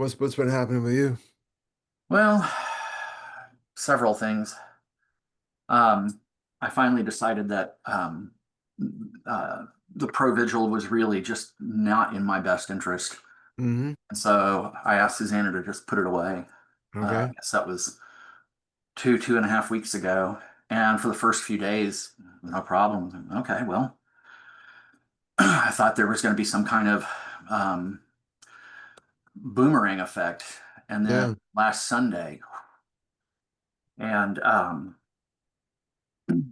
What's been happening with you? Well, several things. Um, I finally decided that uh, the Provigil was really just not in my best interest. Hmm. And so I asked Susanna to just put it away. I Okay. guess that was 2.5 weeks ago. And for the first few days, no problem. Okay, well, I thought there was going to be some kind of um, boomerang effect. And then Yeah. last Sunday, and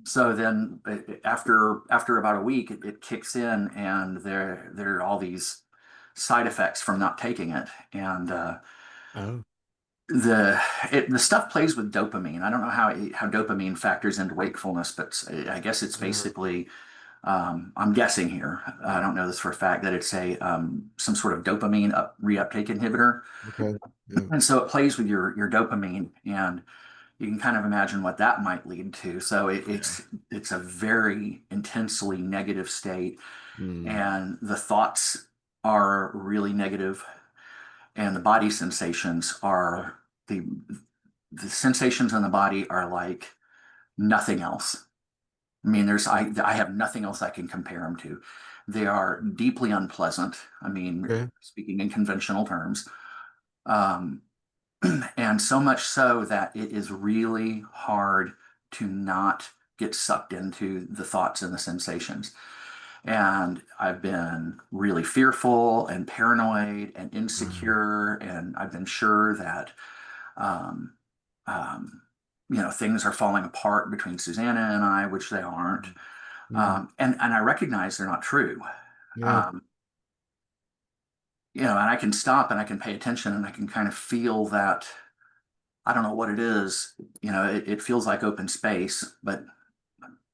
so then after about a week, it kicks in, and there are all these side effects from not taking it, and Oh. the the stuff plays with dopamine. I don't know how dopamine factors into wakefulness, but I guess it's Uh, basically I'm guessing here. I don't know this for a fact that it's a some sort of dopamine reuptake inhibitor, okay. Yeah. and so it plays with your dopamine, and you can kind of imagine what that might lead to. So Yeah. it's a very intensely negative state, Mm. and the thoughts are really negative, and the body sensations are the sensations in the body are like nothing else. I mean, I have nothing else I can compare them to. They are deeply unpleasant. I mean, Okay. speaking in conventional terms. Um, and so much so that it is really hard to not get sucked into the thoughts and the sensations. And I've been really fearful and paranoid and Mm. insecure, and I've been sure that um, um, things are falling apart between Susanna and I, which they aren't. Mm. And I recognize they're not true. Yeah. Um, and I can stop and I can pay attention and I can kind of feel that. I don't know what it is. It feels like open space, but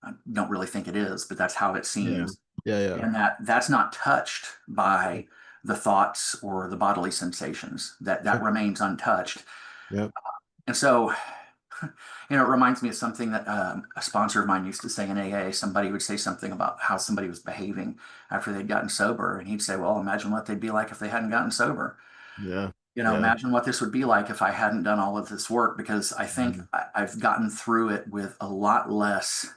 I don't really think it is, but that's how it Yeah. seems. Yeah. Yeah. And that's not touched by the thoughts or the bodily sensations. That Okay. remains untouched. Yeah. And so, it reminds me of something that a sponsor of mine used to say in AA. Somebody would say something about how somebody was behaving after they'd gotten sober, and he'd say, "Well, imagine what they'd be like if they hadn't gotten sober." Yeah. Yeah. Imagine what this would be like if I hadn't done all of this work, because I think Mm. I've gotten through it with a lot less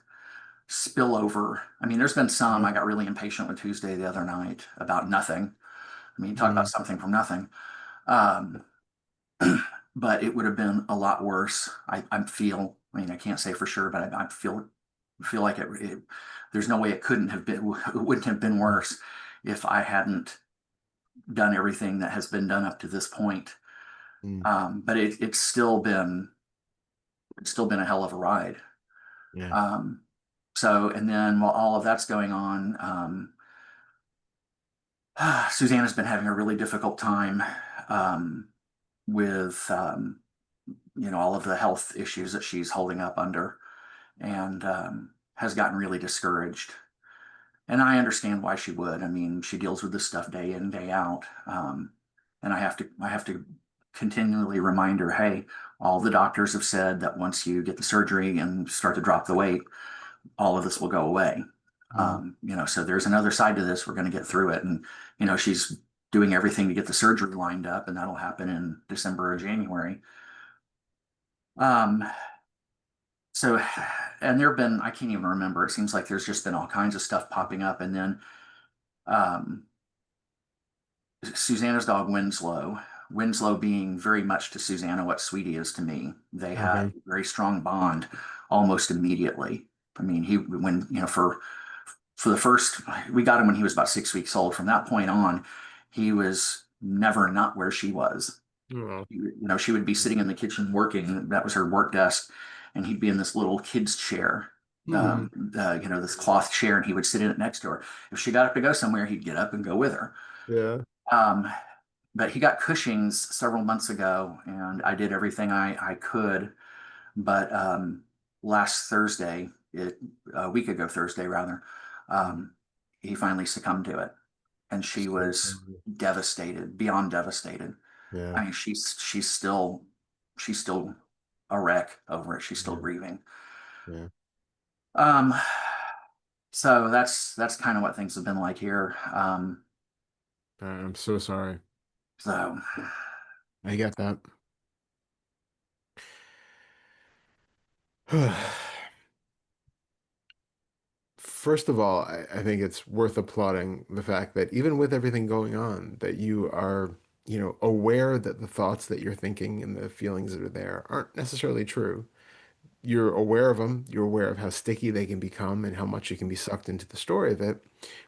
spillover. I mean, there's been some. Yeah. I got really impatient with Tuesday the other night about nothing. I mean, talk about Mm. something from nothing. Um, but it would have been a lot worse. I feel. I mean, I can't say for sure, but I feel like there's no way it couldn't have been. It wouldn't have been worse if I hadn't done everything that has been done up to this point. Mm. But it's still been a hell of a ride. Yeah. Um, and then while all of that's going on, Susanna's been having a really difficult time um, with all of the health issues that she's holding up under, and has gotten really discouraged. And I understand why she would. I mean, she deals with this stuff day in, day out. And I have to continually remind her, hey, all the doctors have said that once you get the surgery and start to drop the weight, all of this will go away. Mm. So there's another side to this. We're going to get through it. And, she's doing everything to get the surgery lined up, and that'll happen in December or January. Um, so, and there have been, I can't even remember. It seems like there's just been all kinds of stuff popping up. And then um, Susanna's dog Winslow being very much to Susanna what Sweetie is to me. They had Okay. a very strong bond almost immediately. I mean, he when for the first we got him when he was about 6 weeks old. From that point on, he was never not where she was. Oh. She would be sitting in the kitchen working. That was her work desk, and he'd be in this little kid's chair, Mm. this cloth chair, and he would sit in it next to her. If she got up to go somewhere, he'd get up and go with her. Yeah. Um, but he got Cushing's several months ago, and I did everything I could. But last Thursday, a week ago Thursday rather, Mm. um, he finally succumbed to it, and she So was sorry. devastated, beyond devastated. Yeah. I mean, she's still a wreck over it. She's still Yeah. grieving. Yeah. Um, so that's kind of what things have been like here. I'm so sorry. So. I get that. First of all, I think it's worth applauding the fact that even with everything going on, that you are, aware that the thoughts that you're thinking and the feelings that are there aren't necessarily true. You're aware of them, you're aware of how sticky they can become and how much you can be sucked into the story of it,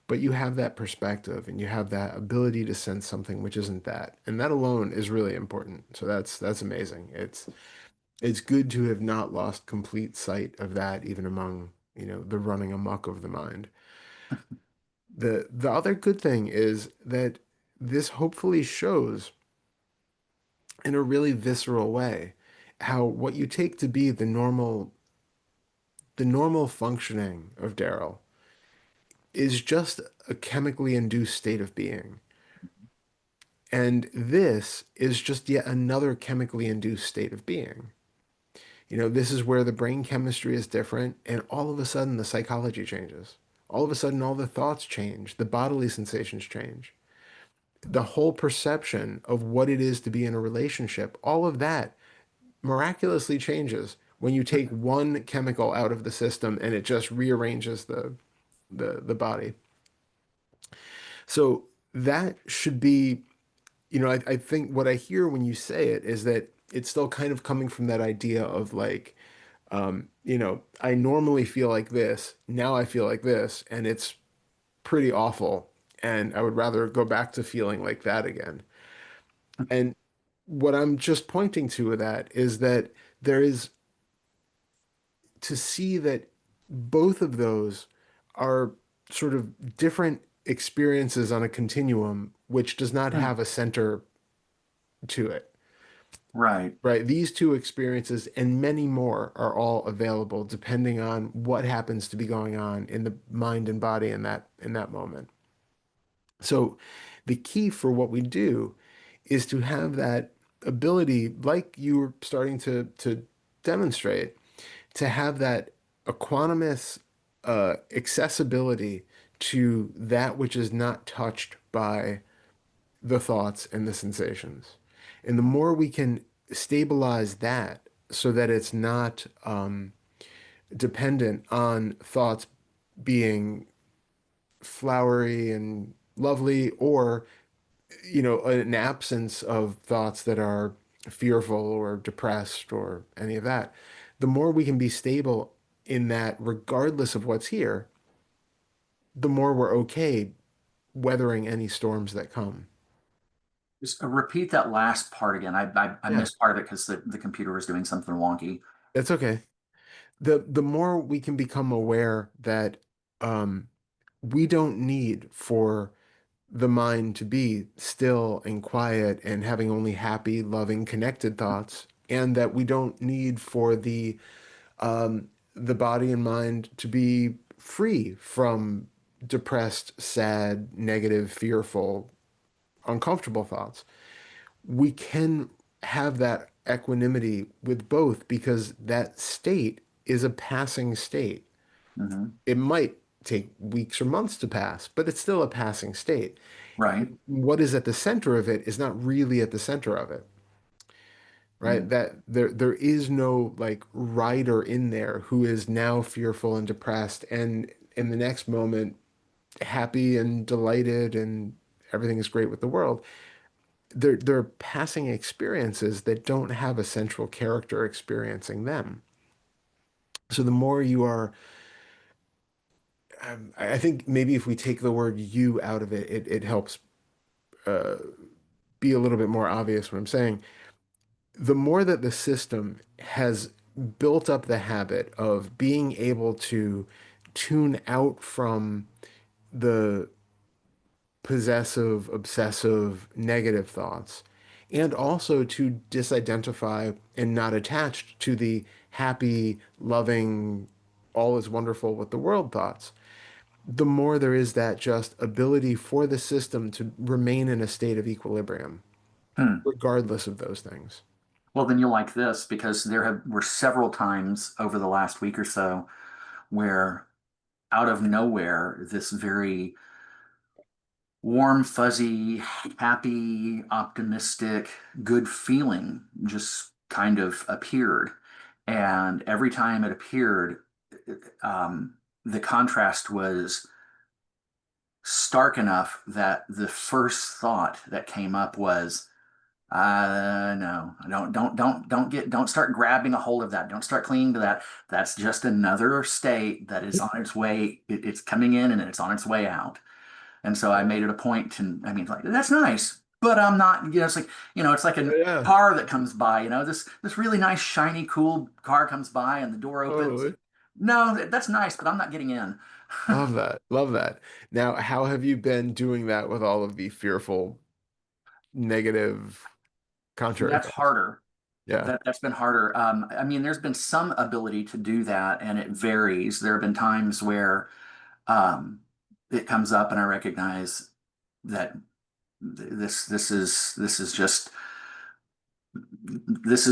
but you have that perspective and you have that ability to sense something which isn't that. And that alone is really important. So that's amazing. It's good to have not lost complete sight of that even among, the running amok of the mind. The other good thing is that this hopefully shows in a really visceral way how what you take to be the normal functioning of Darrell is just a chemically induced state of being. And this is just yet another chemically induced state of being. This is where the brain chemistry is different, and all of a sudden the psychology changes. All of a sudden, all the thoughts change, the bodily sensations change, the whole perception of what it is to be in a relationship, all of that miraculously changes when you take one chemical out of the system and it just rearranges the body. So that should be, I think what I hear when you say it is that it's still kind of coming from that idea of like, I normally feel like this, now I feel like this, and it's pretty awful. And I would rather go back to feeling like that again. And what I'm just pointing to with that is that there is to see that both of those are sort of different experiences on a continuum, which does not Hmm. have a center to it, Right. right? These two experiences and many more are all available depending on what happens to be going on in the mind and body in that moment. So the key for what we do is to have that ability, like you were starting to demonstrate, to have that equanimous accessibility to that which is not touched by the thoughts and the sensations. And the more we can stabilize that so that it's not dependent on thoughts being flowery and lovely or an absence of thoughts that are fearful or depressed or any of that, the more we can be stable in that, regardless of what's here, the more we're okay weathering any storms that come. Just repeat that last part again. I Yeah, missed part of it because the computer was doing something wonky. that's okay. The more we can become aware that um, we don't need for the mind to be still and quiet and having only happy, loving, connected thoughts, and that we don't need for the body and mind to be free from depressed, sad, negative, fearful, uncomfortable thoughts. We can have that equanimity with both because that state is a passing state. Hmm. It might take weeks or months to pass, but it's still a passing state. Right. What is at the center of it is not really at the center of it, right? Mm. That there is no like rider in there who is now fearful and depressed and in the next moment happy and delighted and everything is great with the world. They're passing experiences that don't have a central character experiencing them. So the more you are, I think maybe if we take the word you out of it, it helps uh, be a little bit more obvious what I'm saying. The more that the system has built up the habit of being able to tune out from the possessive, obsessive, negative thoughts, and also to disidentify and not attached to the happy, loving, all is wonderful with the world thoughts, the more there is that just ability for the system to remain in a state of equilibrium, Hmm. regardless of those things. Well, then you'll like this because were several times over the last week or so where out of nowhere, this very warm, fuzzy, happy, optimistic, good feeling just kind of appeared. And every time it appeared, um, the contrast was stark enough that the first thought that came up was, no, don't start grabbing a hold of that. Don't start clinging to that. That's just another state that is on its way. It's coming in and it's on its way out. And so I made it a point to, I mean, like, that's nice, but I'm not, it's like, it's like a Yeah, car that comes by, this really nice, shiny, cool car comes by and the door opens. totally. No, that's nice, but I'm not getting in. Love that. Love that. Now, how have you been doing that with all of the fearful, negative, contrary That's thoughts? harder. Yeah. That's been harder. I mean, there's been some ability to do that, and it varies. There have been times where um, it comes up, and I recognize that this is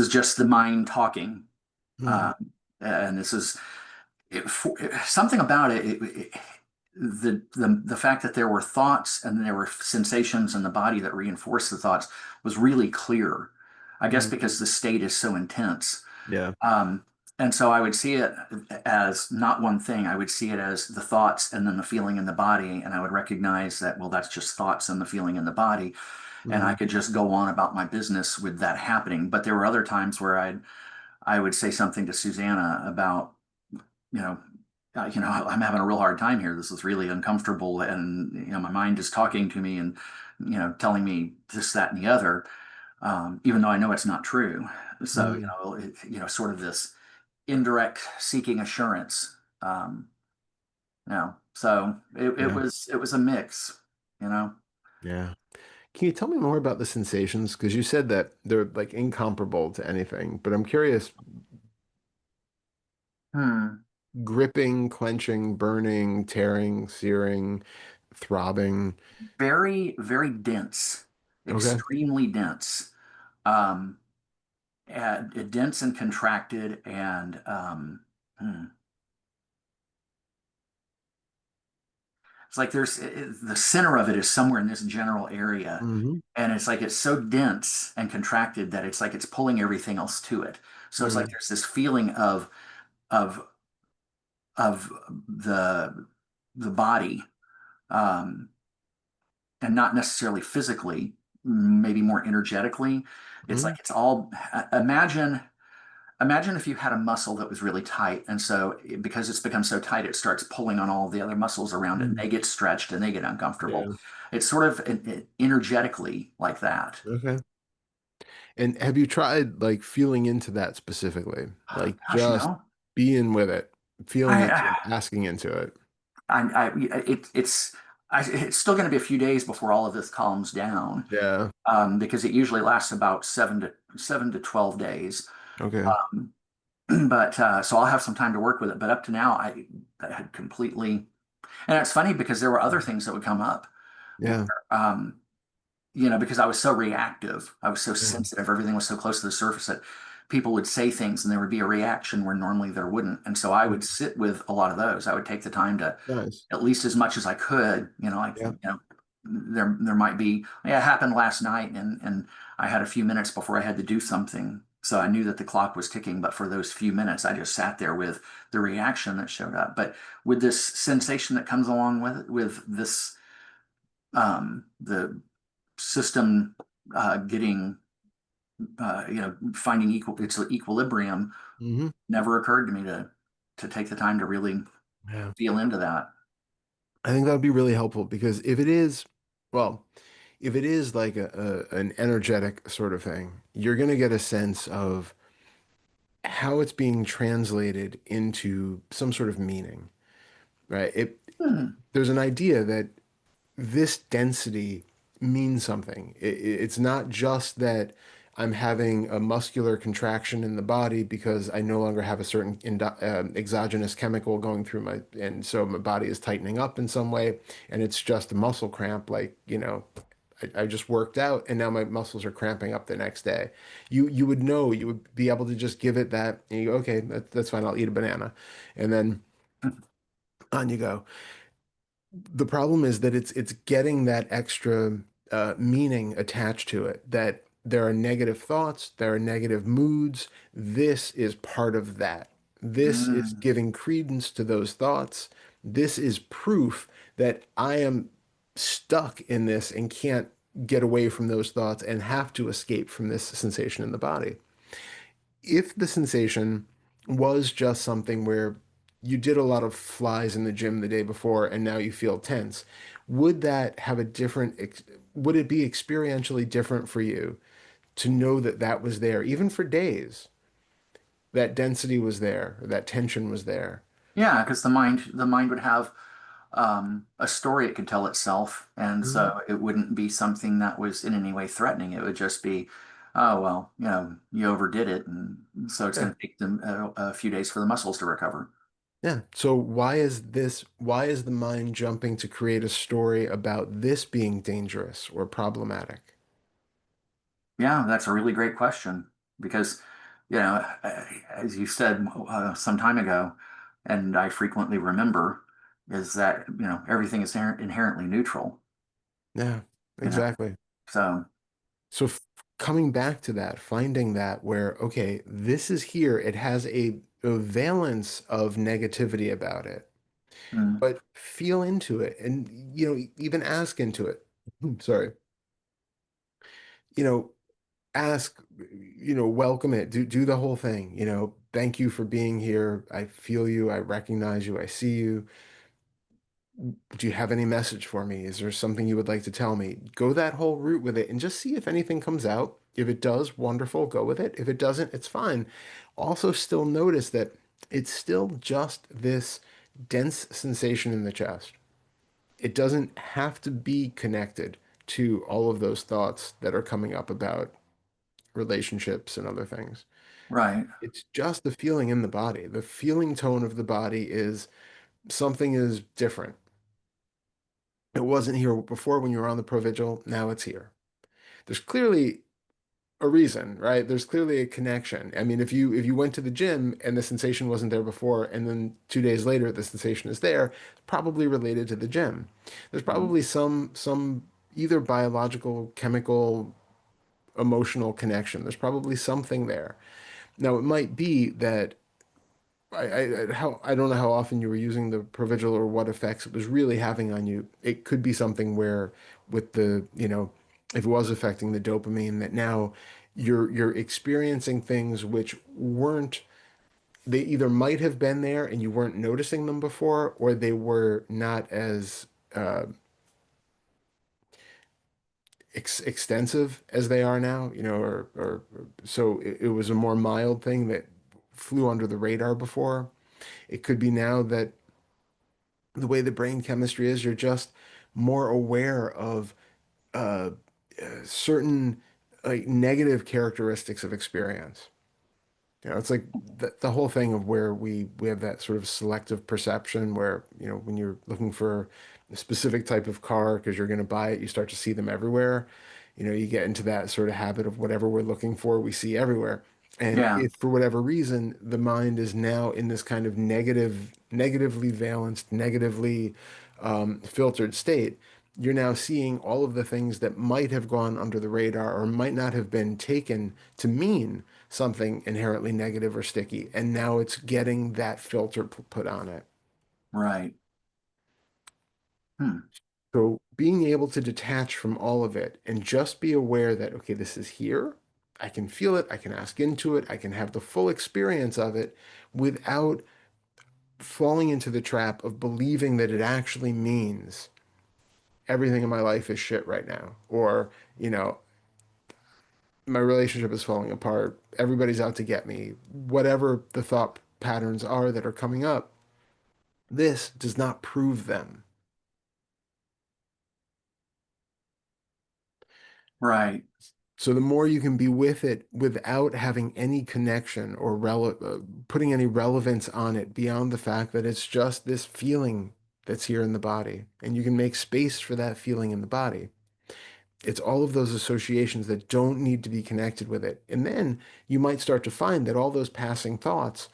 just the mind talking, Hmm. um, and this is something about the fact that there were thoughts and there were sensations in the body that reinforced the thoughts was really clear. I guess Hmm. because the state is so intense. Yeah. Um, and so I would see it as not one thing. I would see it as the thoughts and then the feeling in the body. And I would recognize that, well, that's just thoughts and the feeling in the body. And I Hmm. could just go on about my business with that happening. But there were other times where I would say something to Susanna about, you know, I'm having a real hard time here. This is really uncomfortable. And, my mind is talking to me and, telling me this, that, and the other, even though I know it's not true. So, Hmm. sort of this indirect seeking assurance. So Yeah. it was a mix, you know. Yeah. Can you tell me more about the sensations? Because you said that they're like incomparable to anything, but I'm curious, Hmm. gripping, clenching, burning, tearing, searing, throbbing. Very, very dense, Okay. extremely dense. Um, Dense and contracted, and hmm. It's like the center of it is somewhere in this general area, Hmm. and it's like it's so dense and contracted that it's like it's pulling everything else to it. So it's like Hmm. there's this feeling of of the body, um, and not necessarily physically, maybe more energetically. It's like Hmm. it's all imagine if you had a muscle that was really tight, and so because it's become so tight, it starts pulling on all the other muscles around it, and Hmm. they get stretched and they get uncomfortable. Yeah. It's sort of energetically like that. Okay. And have you tried like feeling into that specifically? Like Gosh, just being with it, feeling into I, it, asking into it. it's still going to be a few days before all of this calms down, Yeah. because it usually lasts about 7 to 12 days. Okay. Um, but so I'll have some time to work with it. But up to now, I had completely, and it's funny because there were other things that would come up where, Yeah. um, because I was so reactive, I was so Yeah. sensitive, everything was so close to the surface that people would say things and there would be a reaction where normally there wouldn't. And so I would sit with a lot of those. I would take the time to, Nice. at least as much as I could, Yeah. there might be, yeah, it happened last night and I had a few minutes before I had to do something. So I knew that the clock was ticking, but for those few minutes, I just sat there with the reaction that showed up. But with this sensation that comes along with this, the system getting, finding its equilibrium, Hmm. never occurred to me to take the time to really Yeah. feel into that. I think that would be really helpful because if it is, well, if it is like an energetic sort of thing, you're going to get a sense of how it's being translated into some sort of meaning, right? Hmm. There's an idea that this density means something. It's not just that I'm having a muscular contraction in the body because I no longer have a certain exogenous chemical going through and so my body is tightening up in some way, and it's just a muscle cramp, like, I just worked out and now my muscles are cramping up the next day. You would know, you would be able to just give it that, and you go, okay, that's fine, I'll eat a banana. And then on you go. The problem is that it's getting that extra meaning attached to it, that there are negative thoughts, there are negative moods. This is part of that. This is Mm, giving credence to those thoughts. This is proof that I am stuck in this and can't get away from those thoughts and have to escape from this sensation in the body. If the sensation was just something where you did a lot of flies in the gym the day before and now you feel tense, would that have a would it be experientially different for you to know that that was there, even for days, that density was there, or that tension was there? yeah, because the mind would have a story it could tell itself, and Mhm. so it wouldn't be something that was in any way threatening. It would just be, oh well, you overdid it, and so it's Yeah. going to take them a few days for the muscles to recover. Yeah. So why is the mind jumping to create a story about this being dangerous or problematic? Yeah, that's a really great question because, as you said some time ago, and I frequently remember, is that everything is inherently neutral. Yeah, You know, exactly. so So coming back to that, finding that where, okay, this is here, it has a valence of negativity about it, mm, but feel into it and, even ask into it. Sorry, you know, ask, welcome it, do the whole thing, thank you for being here. I feel you. I recognize you. I see you. Do you have any message for me? Is there something you would like to tell me? Go that whole route with it and just see if anything comes out. If it does, wonderful, go with it. If it doesn't, it's fine. Also, still notice that it's still just this dense sensation in the chest. It doesn't have to be connected to all of those thoughts that are coming up about relationships and other things. right, It's just the feeling in the body. The feeling tone of the body is something is different. It wasn't here before when you were on the provigil. Now it's here. There's clearly a reason, right? There's clearly a connection. I mean, if you went to the gym and the sensation wasn't there before, and then 2 days later the sensation is there, it's probably related to the gym. There's mm, probably some either biological, chemical, emotional connection. There's probably something there. Now, it might be that I don't know how often you were using the Provigil or what effects it was really having on you. It could be something where with the, if it was affecting the dopamine, that now you're experiencing things which weren't, they either might have been there and you weren't noticing them before, or they were not as extensive as they are now, or so it was a more mild thing that flew under the radar before. It could be now that the way the brain chemistry is, you're just more aware of uh, certain like negative characteristics of experience. It's like the whole thing of where we have that sort of selective perception where, when you're looking for a specific type of car because you're going to buy it, you start to see them everywhere. You get into that sort of habit of whatever we're looking for, we see everywhere. And yeah, if for whatever reason the mind is now in this kind of negatively valenced, negatively filtered state, you're now seeing all of the things that might have gone under the radar or might not have been taken to mean something inherently negative or sticky, and now it's getting that filter put on it. right, hmm, So being able to detach from all of it and just be aware that, okay, this is here. I can feel it. I can ask into it. I can have the full experience of it without falling into the trap of believing that it actually means everything in my life is shit right now. Or, you know, my relationship is falling apart. Everybody's out to get me. Whatever the thought patterns are that are coming up, this does not prove them. right, So the more you can be with it without having any connection or putting any relevance on it beyond the fact that it's just this feeling that's here in the body, and you can make space for that feeling in the body. It's all of those associations that don't need to be connected with it. And then you might start to find that all those passing thoughts,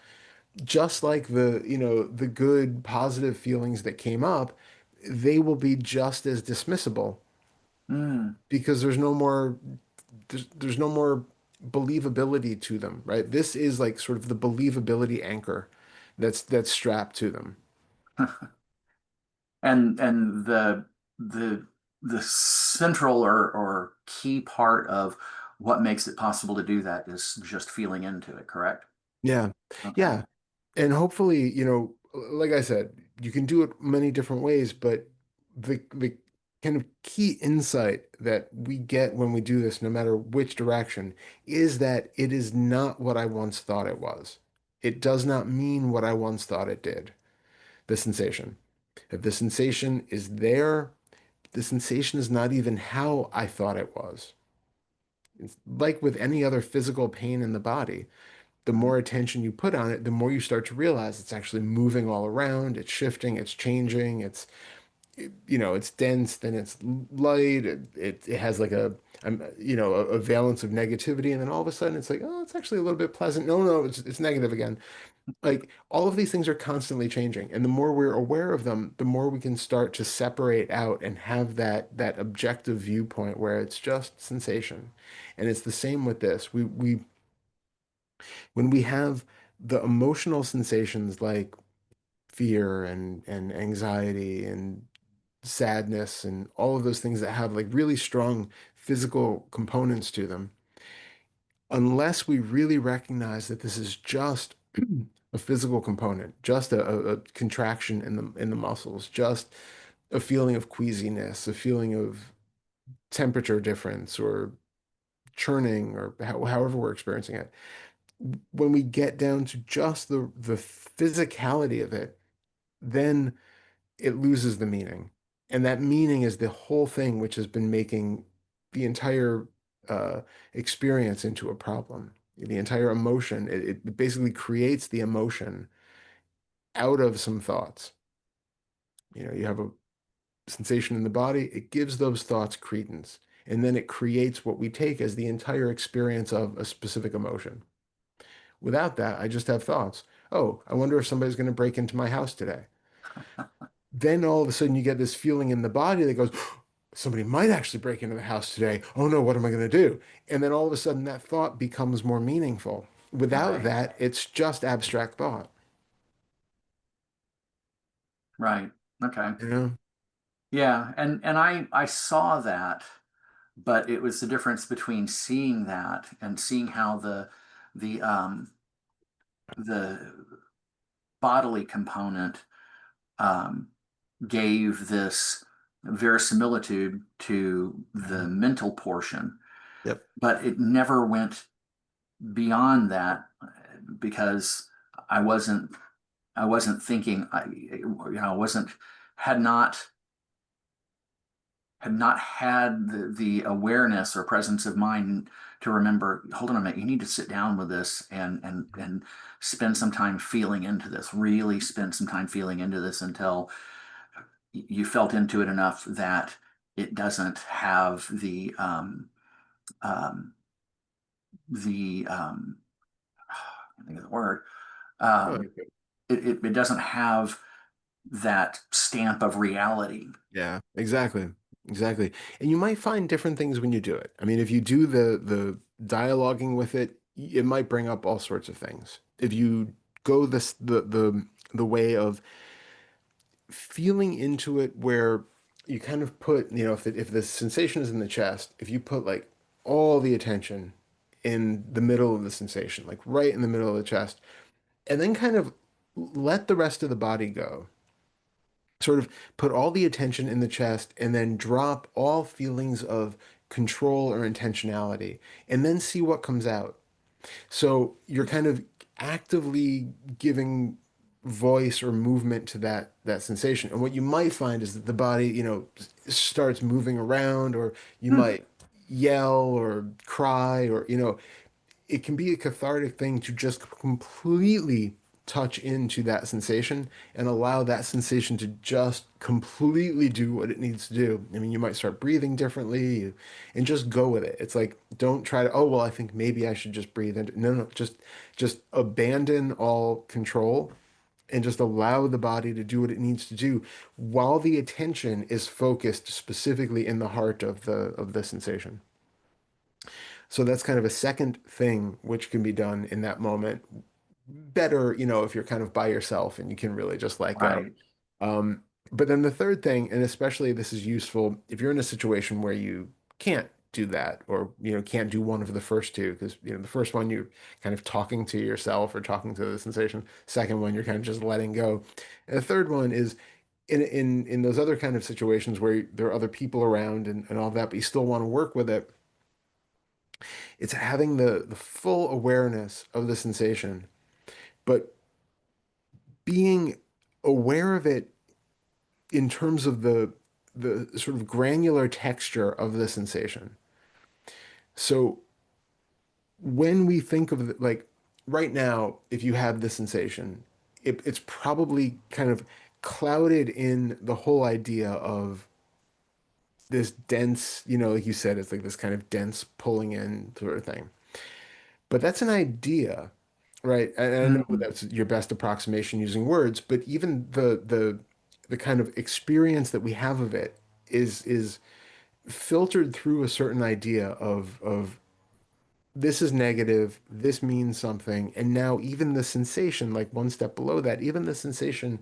just like the good positive feelings that came up, they will be just as dismissible Mm. because there's no more believability to them, right? This is like sort of the believability anchor that's strapped to them. And the the central or key part of what makes it possible to do that is just feeling into it, correct? Yeah. Okay. Yeah. And hopefully, like I said, you can do it many different ways, but the kind of key insight that we get when we do this, no matter which direction, is that it is not what I once thought it was. It does not mean what I once thought it did, the sensation. If the sensation is there, the sensation is not even how I thought it was. It's like with any other physical pain in the body. The Mhm. more attention you put on it, the more you start to realize it's actually moving all around, it's shifting, it's changing, it's dense, then it's light, it has like a valence of negativity, and then all of a sudden it's like, oh, it's actually a little bit pleasant. No, no, it's negative again. Like all of these things are constantly changing, and the more we're aware of them, the more we can start to separate out and have that objective viewpoint where it's just sensation. And it's the same with this. We when we have the emotional sensations like fear and anxiety and sadness and all of those things that have like really strong physical components to them, unless we really recognize that this is just a physical component, just a contraction in the muscles, just a feeling of queasiness, a feeling of temperature difference or churning or however we're experiencing it. When we get down to just the physicality of it, then it loses the meaning. And that meaning is the whole thing which has been making the entire uh, experience into a problem. The entire emotion, it basically creates the emotion out of some thoughts. You have a sensation in the body, it gives those thoughts credence. And then it creates what we take as the entire experience of a specific emotion. Without that, I just have thoughts. Oh, I wonder if somebody's going to break into my house today. Then all of a sudden you get this feeling in the body that goes, somebody might actually break into the house today. Oh no, what am I going to do? And then all of a sudden that thought becomes more meaningful. Without Right. that, it's just abstract thought. Right. Okay. You know? Yeah. And I saw that, but it was the difference between seeing that and seeing how the the bodily component um, gave this verisimilitude to the Mhm. mental portion, Yep. but it never went beyond that because I wasn't I wasn't thinking I wasn't had not had not had the awareness or presence of mind to remember, hold on a minute, you need to sit down with this and spend some time feeling into this, really spend some time feeling into this until you felt into it enough that it doesn't have um, the I think of the word, Oh, um, okay. it doesn't have that stamp of reality. Yeah, exactly. Exactly. And you might find different things when you do it. I mean, if you do the dialoguing with it, it might bring up all sorts of things. If you go the way of feeling into it where you kind of put, if the sensation is in the chest, if you put like all the attention in the middle of the sensation, like right in the middle of the chest, and then kind of let the rest of the body go, sort of put all the attention in the chest and then drop all feelings of control or intentionality, and then see what comes out. So you're kind of actively giving voice or movement to that sensation. And what you might find is that the body, starts moving around, or you Hmm. might yell or cry, or it can be a cathartic thing to just completely touch into that sensation and allow that sensation to just completely do what it needs to do. I mean, you might start breathing differently and just go with it. It's like, don't try to, oh, well, I think maybe I should just breathe into, no, no, just abandon all control and just allow the body to do what it needs to do while the attention is focused specifically in the heart of the sensation. So that's kind of a second thing which can be done in that moment. Better, if you're kind of by yourself and you can really just let go. Right. Um, but then the third thing, and especially this is useful if you're in a situation where you can't do that, or can't do one of the first two, because the first one you're kind of talking to yourself or talking to the sensation. Second one you're kind of just letting go. And the third one is in those other kind of situations where there are other people around and all that, but you still want to work with it. It's having the full awareness of the sensation, but being aware of it in terms of the sort of granular texture of the sensation. So when we think of like right now, if you have the sensation, it's probably kind of clouded in the whole idea of this dense, like you said, it's like this kind of dense pulling in sort of thing. But that's an idea, right? And I know Mm, that's your best approximation using words, but even the kind of experience that we have of it is filtered through a certain idea of this is negative, this means something, and now even the sensation, like one step below that, even the sensation,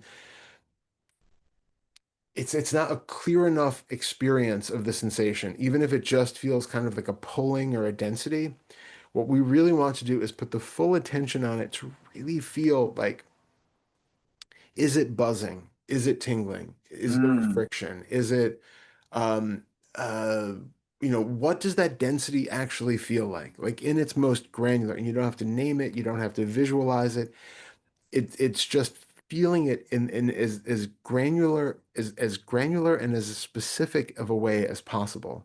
it's not a clear enough experience of the sensation, even if it just feels kind of like a pulling or a density. What we really want to do is put the full attention on it to really feel like, is it buzzing? Is it tingling? Is there mm. friction? Is it, um, uh, what does that density actually feel like? Like in its most granular, and you don't have to name it, you don't have to visualize it. It's just feeling it in as granular as granular and as specific of a way as possible,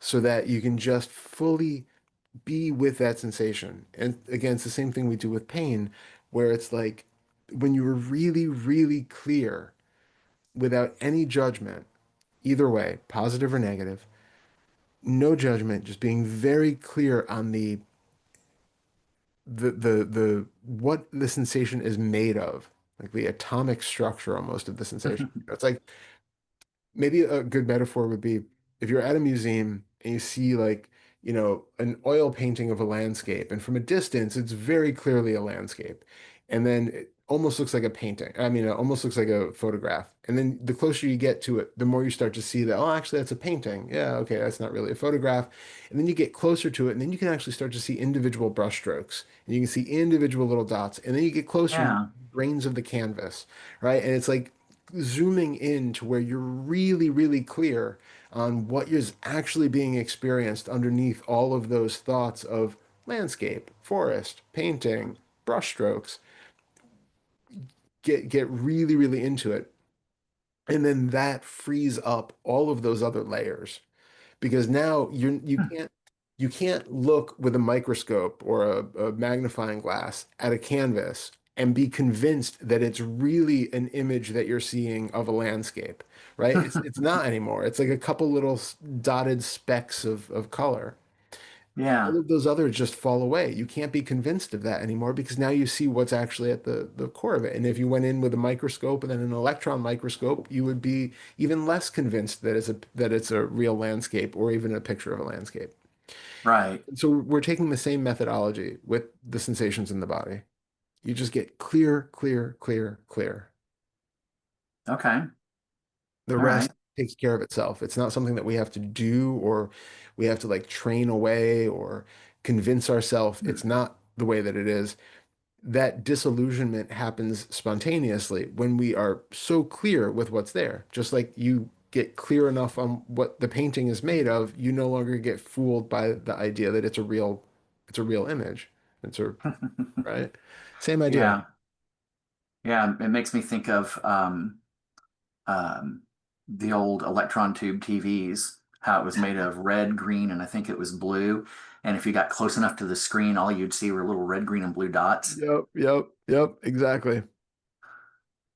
so that you can just fully be with that sensation. And again, it's the same thing we do with pain, where it's like when you were really, really clear without any judgment, either way, positive or negative, no judgment, just being very clear on the what the sensation is made of, like the atomic structure almost of the sensation. It's like maybe a good metaphor would be if you're at a museum and you see like, an oil painting of a landscape, and from a distance, it's very clearly a landscape. And then it almost looks like a painting. I mean, it almost looks like a photograph. And then the closer you get to it, the more you start to see that, oh, actually, that's a painting. Yeah, okay, that's not really a photograph. And then you get closer to it, and then you can actually start to see individual brushstrokes, and you can see individual little dots. And then you get closer and you Yeah, see grains of the canvas, right? And it's like zooming in to where you're really, really clear on what is actually being experienced underneath all of those thoughts of landscape, forest, painting, brushstrokes. Get really, really into it. And then that frees up all of those other layers because now you can't look with a microscope or a magnifying glass at a canvas and be convinced that it's really an image that you're seeing of a landscape, right? It's not anymore. It's like a couple little dotted specks of color. All yeah, of those others just fall away. You can't be convinced of that anymore because now you see what's actually at the core of it. And if you went in with a microscope and then an electron microscope, you would be even less convinced that it's a real landscape or even a picture of a landscape. right. So we're taking the same methodology with the sensations in the body. You just get clear, clear, clear, clear. Okay. The All right. rest takes care of itself. It's not something that we have to do or we have to like train away or convince ourselves. Hmm. It's not the way that it is. That disillusionment happens spontaneously when we are so clear with what's there. Just like you get clear enough on what the painting is made of, you no longer get fooled by the idea that it's a real image. It's a right? Same idea. Yeah, yeah. It makes me think of um, the old electron tube TVs, how it was made of red, green, and I think it was blue. And if you got close enough to the screen, all you'd see were little red, green, and blue dots. Yep, yep, yep, exactly.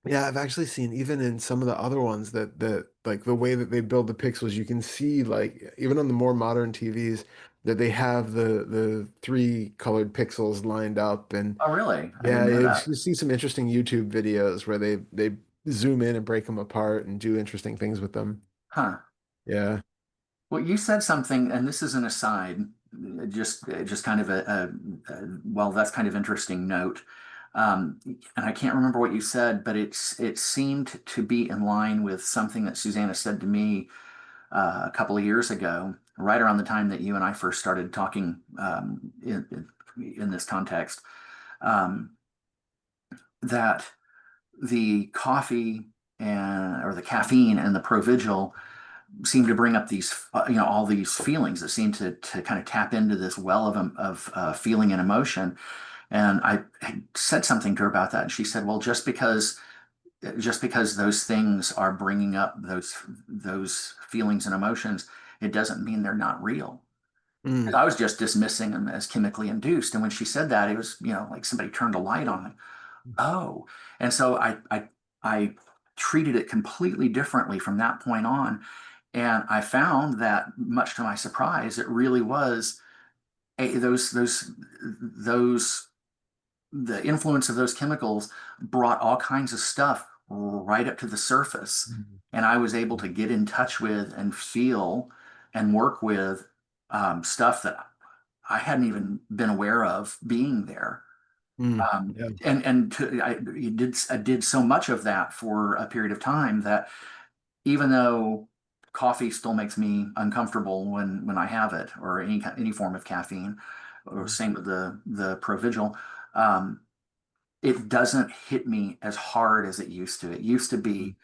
Yeah, I've actually seen even in some of the other ones that like the way that they build the pixels, you can see like even on the more modern TVs. that they have the three colored pixels lined up, and Oh, really? I yeah, didn't know you that. see some interesting YouTube videos where they zoom in and break them apart and do interesting things with them. Huh. Yeah. Well, you said something, and this is an aside, just kind of well, that's kind of interesting note. And I can't remember what you said, but it seemed to be in line with something that Susanna said to me a couple of years ago, right around the time that you and I first started talking in this context. Um, that the coffee and or the caffeine and the Provigil seem to bring up these all these feelings that seem to kind of tap into this well of feeling and emotion. And I had said something to her about that, and she said, well, just because those things are bringing up those feelings and emotions, it doesn't mean they're not real. Mm, And I was just dismissing them as chemically induced, and when she said that, it was like somebody turned a light on me. Oh, and so I treated it completely differently from that point on. And I found that, much to my surprise, it really was those the influence of those chemicals brought all kinds of stuff right up to the surface. And I was able to get in touch with and feel and work with stuff that I hadn't even been aware of being there. yeah. I did so much of that for a period of time that, even though coffee still makes me uncomfortable when I have it, or any form of caffeine, or same with the Provigil, um, it doesn't hit me as hard as it used to. It used to be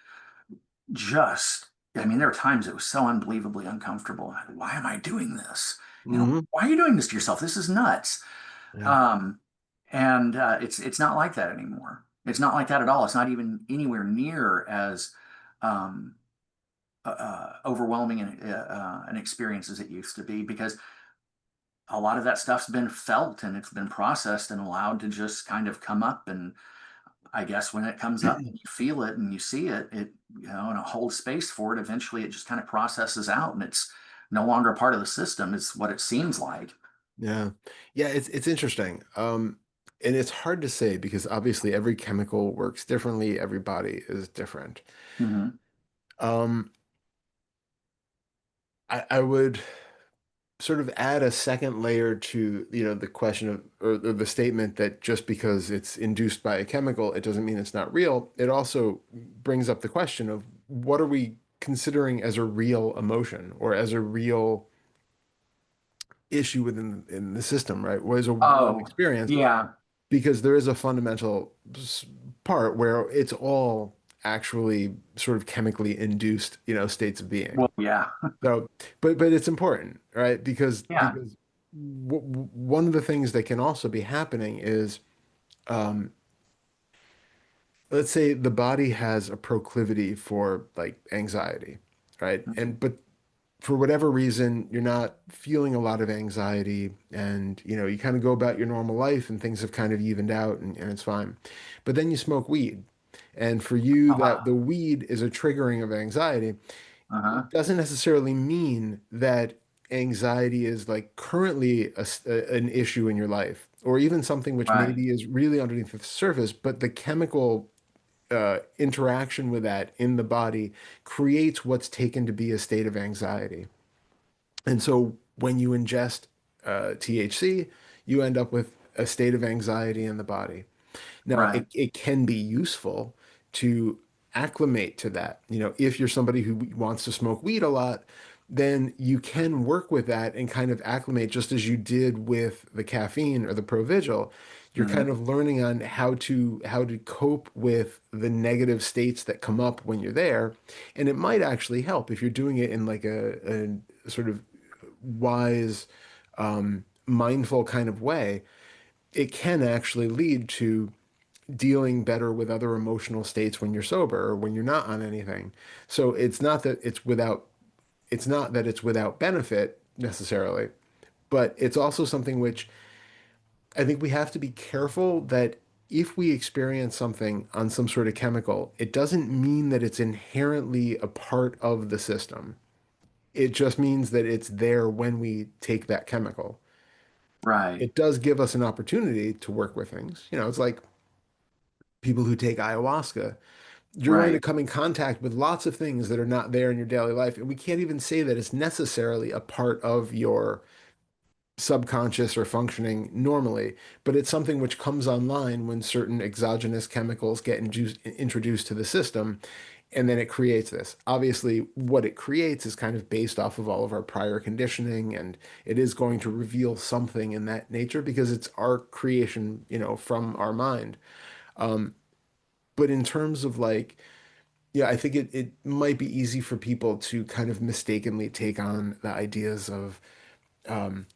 just, I mean, there are times it was so unbelievably uncomfortable. Why am I doing this? Hmm. Why are you doing this to yourself? This is nuts. Yeah. Um, and it's not like that anymore. It's not like that at all. It's not even anywhere near as um, overwhelming an experience as it used to be, because a lot of that stuff's been felt and it's been processed and allowed to just kind of come up. And I guess when it comes up and you feel it and you see it, and it holds space for it, eventually it just kind of processes out and it's no longer a part of the system, is what it seems like. Yeah. Yeah, it's interesting. And it's hard to say because obviously every chemical works differently, every body is different. Hmm. Um, I would sort of add a second layer to, the question of or the statement that just because it's induced by a chemical, it doesn't mean it's not real. It also brings up the question of what are we considering as a real emotion or as a real issue within in the system, right? What is a real Oh, experience? yeah. Because there is a fundamental part where it's all actually sort of chemically induced, states of being. Well, yeah. So, but it's important, right? Because Yeah. one of the things that can also be happening is, um, let's say the body has a proclivity for like anxiety, right? And but for whatever reason, you're not feeling a lot of anxiety and you kind of go about your normal life and things have kind of evened out and it's fine. But then you smoke weed. And for you, that the weed is a triggering of anxiety. It Uh-huh. doesn't necessarily mean that anxiety is like currently an issue in your life or even something which Right. maybe is really underneath the surface, but the chemical interaction with that in the body creates what's taken to be a state of anxiety. And so when you ingest THC, you end up with a state of anxiety in the body. Now, Right. it can be useful to acclimate to that. If you're somebody who wants to smoke weed a lot, then you can work with that and kind of acclimate just as you did with the caffeine or the Provigil. You're kind Hmm. of learning on how to cope with the negative states that come up when you're there. And it might actually help if you're doing it in like a sort of wise, mindful kind of way. It can actually lead to dealing better with other emotional states when you're sober or when you're not on anything. So it's not that it's without benefit necessarily, but it's also something which I think we have to be careful that if we experience something on some sort of chemical, it doesn't mean that it's inherently a part of the system. It just means that it's there when we take that chemical. Right. It does give us an opportunity to work with things. You know, it's like people who take ayahuasca. You're going to Right. come in contact with lots of things that are not there in your daily life. And we can't even say that it's necessarily a part of your subconscious or functioning normally, but it's something which comes online when certain exogenous chemicals get introduced to the system, and then it creates this. Obviously, what it creates is kind of based off of all of our prior conditioning, and it is going to reveal something in that nature because it's our creation, you know, from our mind. Um, but in terms of like, yeah, I think it might be easy for people to kind of mistakenly take on the ideas of um,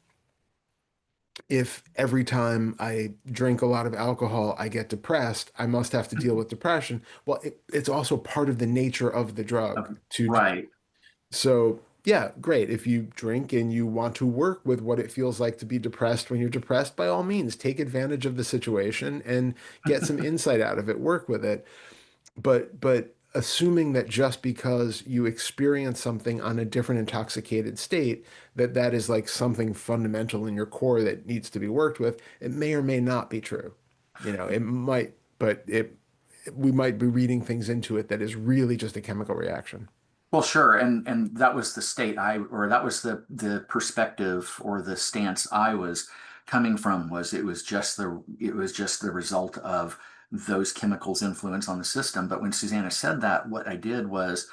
if every time I drink a lot of alcohol, I get depressed, I must have to deal with depression. Well, it's also part of the nature of the drug to, Right. so yeah, great. If you drink and you want to work with what it feels like to be depressed when you're depressed, by all means, take advantage of the situation and get some insight out of it, work with it. But assuming that just because you experience something on a different intoxicated state, that that is like something fundamental in your core that needs to be worked with, it may or may not be true. You know, it might, but it we might be reading things into it that is really just a chemical reaction. Well, sure, and that was the state or that was the perspective or the stance I was coming from, was it was just the result of those chemicals' influence on the system. But when Susanna said that, what I did was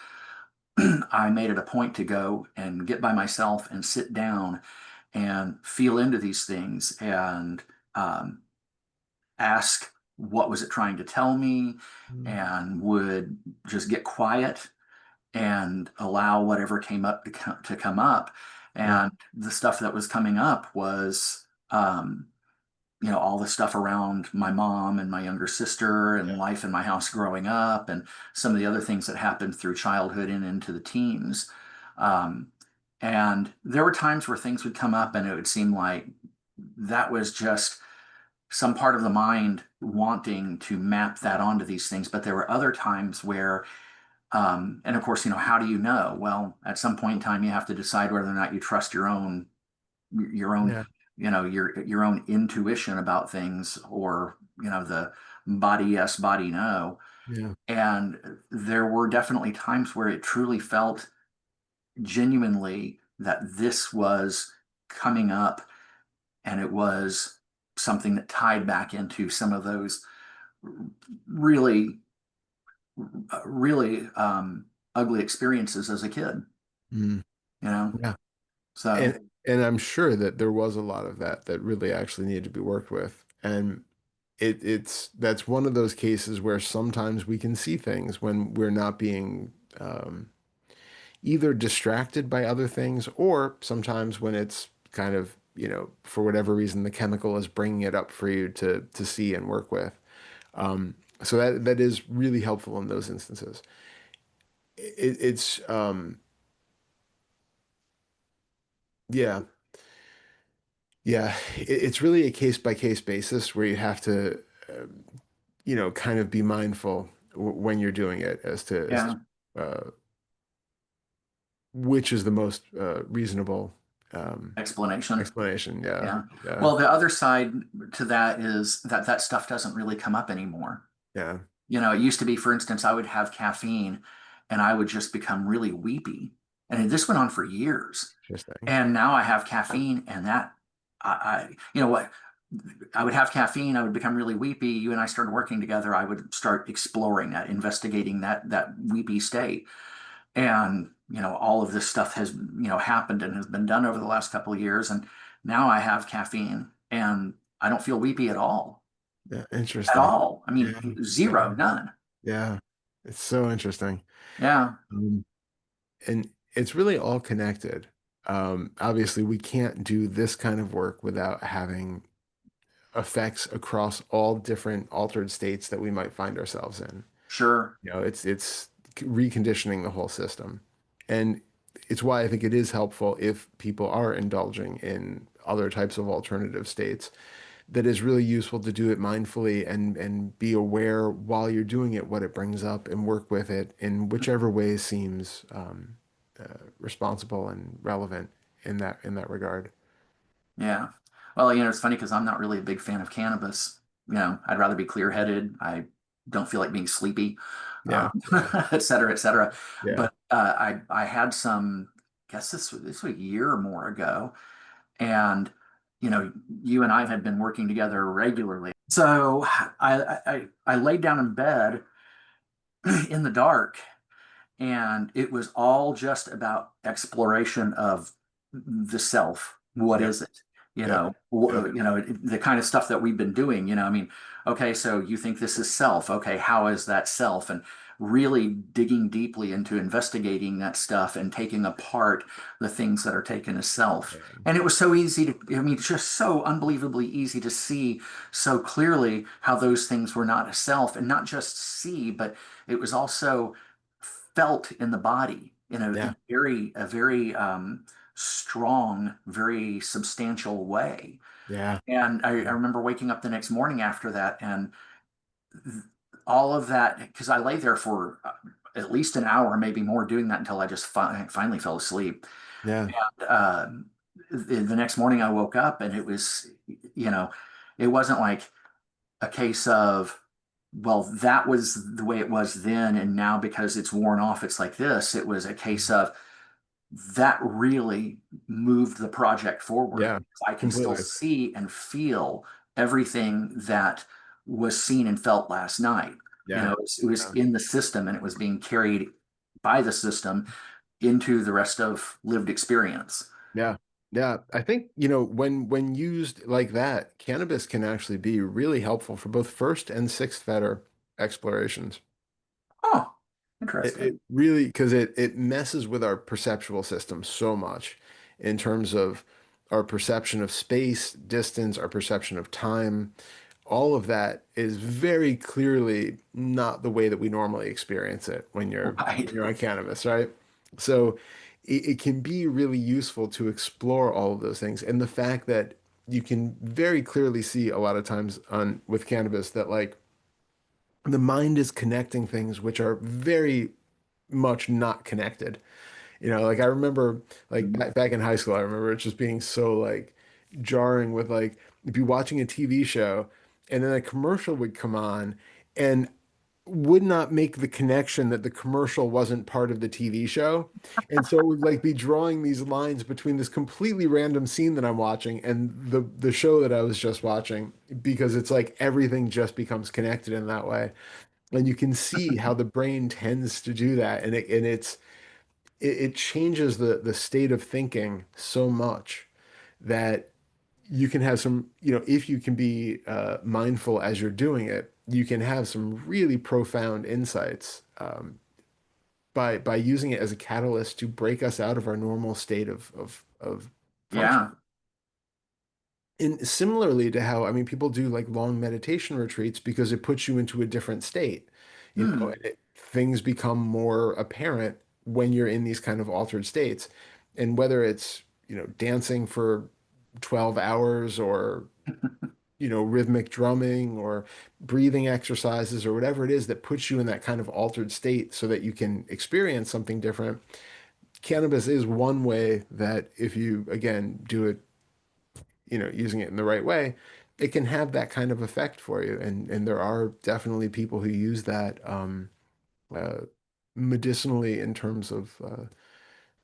I made it a point to go and get by myself and sit down and feel into these things and um, ask what was it trying to tell me, Mm. and would just get quiet and allow whatever came up to come up. Yeah, And the stuff that was coming up was, all the stuff around my mom and my younger sister and yeah, life in my house growing up, and some of the other things that happened through childhood and into the teens. Um, and there were times where things would come up and it would seem like that was just some part of the mind wanting to map that onto these things. But there were other times where and of course, how do you know? Well, at some point in time, you have to decide whether or not you trust your own, yeah, your own intuition about things, or the body yes, body no. yeah. And there were definitely times where it truly felt genuinely that this was coming up, and it was something that tied back into some of those really, really ugly experiences as a kid. Mm. you know. Yeah. So And I'm sure that there was a lot of that that really actually needed to be worked with. And it's that's one of those cases where sometimes we can see things when we're not being either distracted by other things, or sometimes when it's kind of, you know, for whatever reason, the chemical is bringing it up for you to see and work with. So that is really helpful in those instances. It's yeah, yeah, it's really a case by case basis where you have to, you know, kind of be mindful when you're doing it as to yeah, which is the most reasonable explanation. explanation. Yeah, Yeah. yeah, Well, the other side to that is that that stuff doesn't really come up anymore. yeah. It used to be, for instance, I would have caffeine and I would just become really weepy. And this went on for years. Interesting. And now I have caffeine, and that you know what? I would have caffeine, I would become really weepy. You and I started working together. I would start exploring that, investigating that weepy state. And all of this stuff has happened and has been done over the last couple of years, and now I have caffeine and I don't feel weepy Yeah, at interesting. all. I Yeah, mean, zero, yeah, none. yeah. It's so interesting. Yeah, Um, and it's really all connected. Obviously, we can't do this kind of work without having effects across all different altered states that we might find ourselves in. sure. You know, it's reconditioning the whole system. And it's why I think it is helpful if people are indulging in other types of alternative states, that is really useful to do it mindfully and be aware while you're doing it what it brings up and work with it in whichever way seems responsible and relevant in that regard. Yeah. Well, it's funny because I'm not really a big fan of cannabis. I'd rather be clear-headed. I don't feel like being sleepy, Yeah, yeah, et cetera, et cetera. yeah, But I had some, I guess this was a year or more ago, and you and I had been working together regularly. So I laid down in bed in the dark, and it was all just about exploration of the self. What yep, is it? yep, yep, The kind of stuff that we've been doing. I mean, okay, so you think this is self? Okay, how is that self? And really digging deeply into investigating that stuff and taking apart the things that are taken as self. yeah, And it was so easy to, I mean, just so unbelievably easy to see so clearly how those things were not a self, and not just see, but it was also felt in the body in yeah, a very strong, very substantial way. yeah, And I remember waking up the next morning after that, and all of that, because I lay there for at least an hour, maybe more, doing that until I just finally fell asleep. yeah, And the next morning I woke up, and you know, it wasn't like a case of, well, that was the way it was then, and now because it's worn off, it's like this. It was a case of that really moved the project forward. yeah, I can still completely. see and feel everything that was seen and felt last night. Yeah. It was Yeah. in the system, and it was being carried by the system into the rest of lived experience. Yeah. Yeah. I think, when used like that, cannabis can actually be really helpful for both first and sixth fetter explorations. Oh, It interesting. really, because it messes with our perceptual system so much in terms of our perception of space, distance, our perception of time. All of that is very clearly not the way that we normally experience it Right. when you're on cannabis, right? So it can be really useful to explore all of those things. And the fact that you can very clearly see a lot of times on with cannabis that like the mind is connecting things which are very much not connected. Like I remember like back in high school, I remember it just being so like jarring with like be watching a TV show and then a commercial would come on and would not make the connection that the commercial wasn't part of the TV show. And so it would like be drawing these lines between this completely random scene that I'm watching and the show that I was just watching because it's like everything just becomes connected in that way. And you can see how the brain tends to do that and it changes the state of thinking so much that you can have some, if you can be mindful as you're doing it, you can have some really profound insights by using it as a catalyst to break us out of our normal state of function. Yeah. And similarly to how, I mean, people do like long meditation retreats because it puts you into a different state, Hmm. and things become more apparent when you're in these kind of altered states. And whether it's, dancing for 12 hours or, rhythmic drumming or breathing exercises or whatever it is that puts you in that kind of altered state so that you can experience something different. Cannabis is one way that if you, again, do it using it in the right way, it can have that kind of effect for you. And there are definitely people who use that uh, medicinally in terms of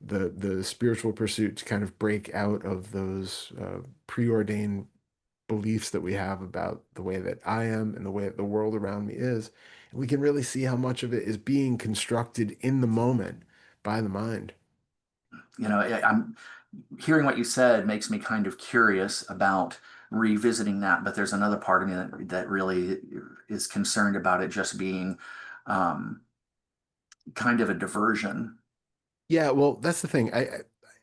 the spiritual pursuit to kind of break out of those preordained beliefs that we have about the way that I am and the way that the world around me is. And we can really see how much of it is being constructed in the moment by the mind. I'm hearing what you said makes me kind of curious about revisiting that, but there's another part of me that really is concerned about it just being kind of a diversion. Yeah, well, that's the thing.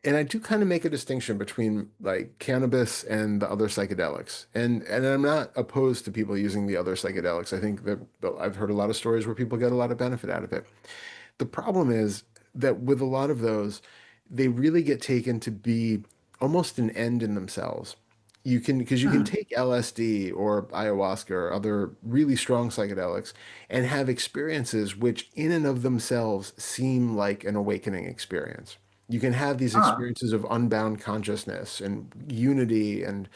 And I do kind of make a distinction between like cannabis and the other psychedelics. And I'm not opposed to people using the other psychedelics. I think that I've heard a lot of stories where people get a lot of benefit out of it. The problem is that with a lot of those, they really get taken to be almost an end in themselves. Because you can Hmm. take LSD or ayahuasca or other really strong psychedelics and have experiences which in and of themselves seem like an awakening experience. You can have these Huh. experiences of unbound consciousness and unity and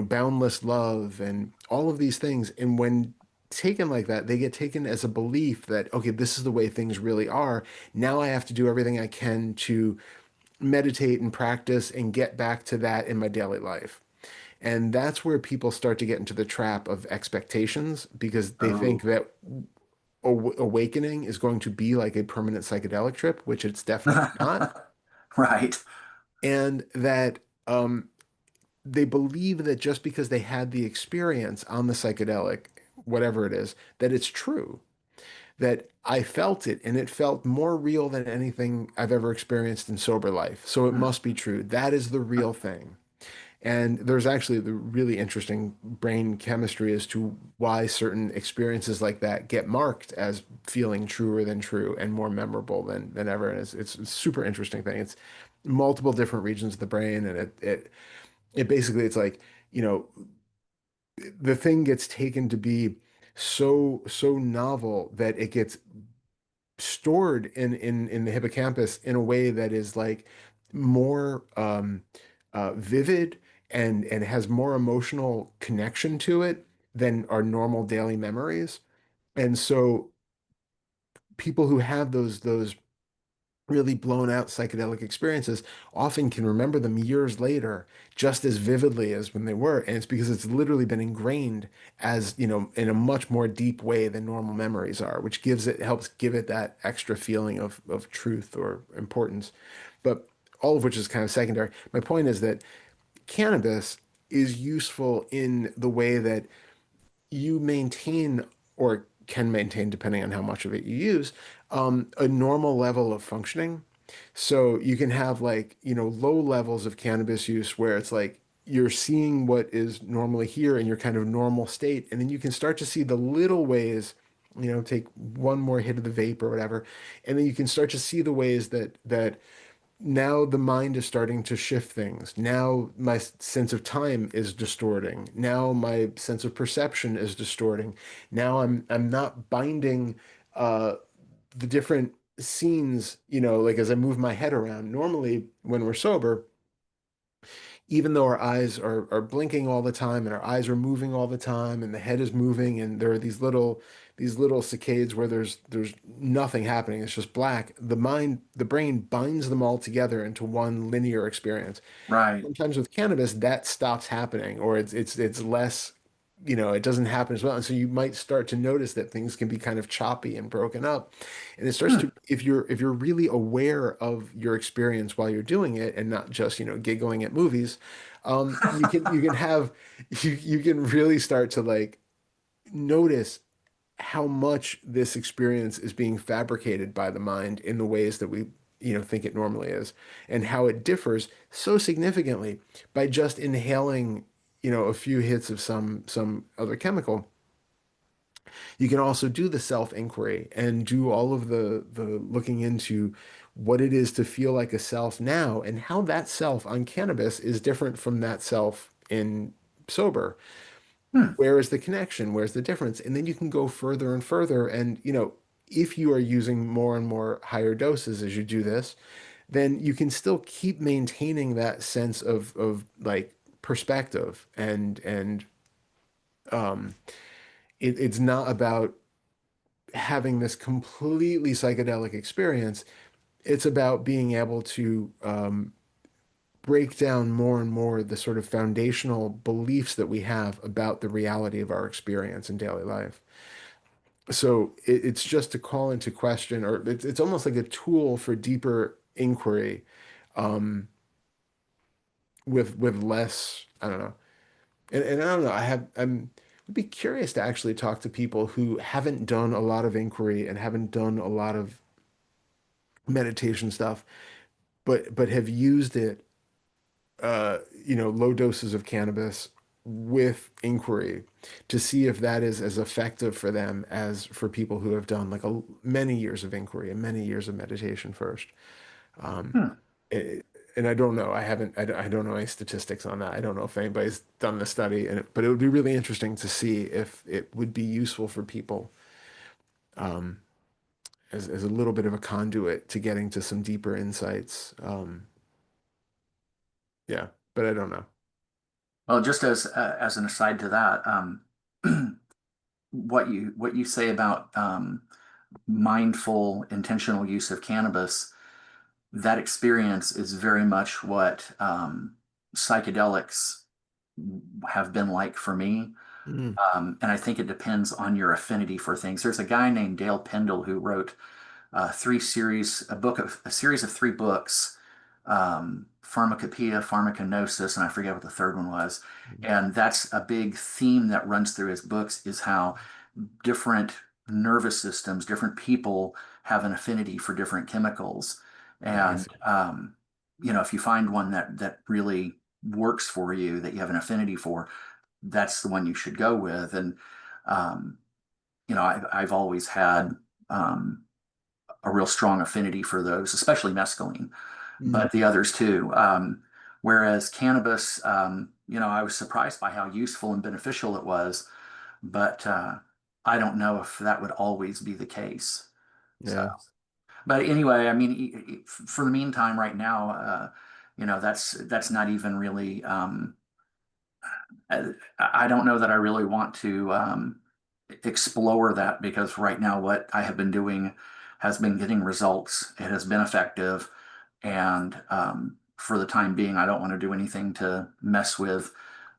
boundless love and all of these things. And when taken like that, they get taken as a belief that, okay, this is the way things really are. Now I have to do everything I can to meditate and practice and get back to that in my daily life. And that's where people start to get into the trap of expectations because they think Oh. that awakening is going to be like a permanent psychedelic trip, which it's definitely not. Right. And that they believe that just because they had the experience on the psychedelic, whatever it is, that it's true. That I felt it and it felt more real than anything I've ever experienced in sober life. So it Hmm. must be true. That is the real thing. And there's actually the really interesting brain chemistry as to why certain experiences like that get marked as feeling truer than true and more memorable than ever. And it's a super interesting thing. It's multiple different regions of the brain, and it basically it's like, you know, the thing gets taken to be so novel that it gets stored in the hippocampus in a way that is like more vivid and has more emotional connection to it than our normal daily memories. And so people who have those really blown out psychedelic experiences often can remember them years later just as vividly as when they were. And it's because it's literally been ingrained as, in a much more deep way than normal memories are, which helps give it that extra feeling of truth or importance. But all of which is kind of secondary. My point is that cannabis is useful in the way that you maintain or can maintain, depending on how much of it you use, a normal level of functioning. So you can have like, low levels of cannabis use where it's like you're seeing what is normally here in your kind of normal state. And then you can start to see the little ways, take one more hit of the vape or whatever. And then you can start to see the ways that now the mind is starting to shift things. Now my sense of time is distorting. Now my sense of perception is distorting. Now I'm not binding uh, the different scenes, like as I move my head around. Normally, when we're sober, even though our eyes are blinking all the time and our eyes are moving all the time and the head is moving and there are these little saccades where there's nothing happening, it's just black, the brain binds them all together into one linear experience. Right. Sometimes with cannabis that stops happening or it's less, it doesn't happen as well, and so you might start to notice that things can be kind of choppy and broken up. And it starts to, Hmm. if you're really aware of your experience while you're doing it and not just, giggling at movies, you can have you can really start to like notice how much this experience is being fabricated by the mind in the ways that we, think it normally is, and how it differs so significantly by just inhaling, a few hits of some other chemical. You can also do the self-inquiry and do all of the looking into what it is to feel like a self now and how that self on cannabis is different from that self in sober. Hmm. Where is the connection? Where's the difference? And then you can go further and further. And, if you are using more and more higher doses as you do this, then you can still keep maintaining that sense of like perspective and um it's not about having this completely psychedelic experience. It's about being able to break down more and more the sort of foundational beliefs that we have about the reality of our experience in daily life. So it's just to call into question, or it's almost like a tool for deeper inquiry, um, with less, I don't know. And I don't know, would be curious to actually talk to people who haven't done a lot of inquiry and haven't done a lot of meditation stuff, but have used it, low doses of cannabis with inquiry to see if that is as effective for them as for people who have done like many years of inquiry and many years of meditation first. Um, Hmm. it- and I don't know. I don't know any statistics on that. I don't know if anybody's done the study, but it would be really interesting to see if it would be useful for people. Um, as a little bit of a conduit to getting to some deeper insights. Yeah, but I don't know. Well, just as an aside to that, what you say about mindful, intentional use of cannabis, that experience is very much what psychedelics have been like for me. Mm, And I think it depends on your affinity for things. There's a guy named Dale Pendle who wrote a series of three books, Pharmacopoeia, Pharmacognosis, and I forget what the third one was. And that's a big theme that runs through his books is how different nervous systems, different people have an affinity for different chemicals. I And see. if you find one that really works for you, that you have an affinity for, that's the one you should go with. And um, I've always had um, a real strong affinity for those, especially mescaline, Mm, but the others too. Whereas cannabis, I was surprised by how useful and beneficial it was, but I don't know if that would always be the case. So, yeah. but anyway, I mean, for the meantime, right now, that's not even really. I don't know that I really want to explore that because right now what I have been doing has been getting results. It has been effective, and for the time being, I don't want to do anything to mess with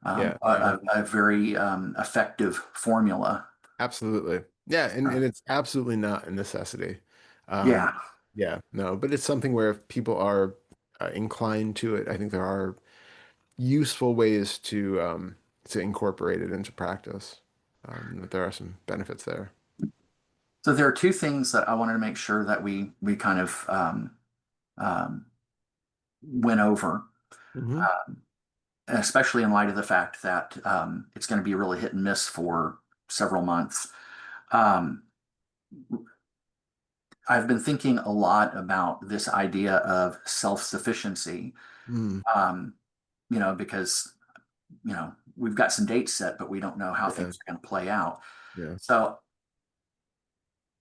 Yeah, yeah. a very effective formula. Absolutely. Yeah, and it's absolutely not a necessity. Um, Yeah. yeah, no, but it's something where if people are inclined to it, I think there are useful ways to incorporate it into practice. That there are some benefits there. So there are two things that I wanted to make sure that we kind of um, went over, Hmm. uh, especially in light of the fact that it's going to be really hit and miss for several months. Um, I've been thinking a lot about this idea of self-sufficiency, Mm, um, because, we've got some dates set, but we don't know how yeah, things are going to play out. yeah. So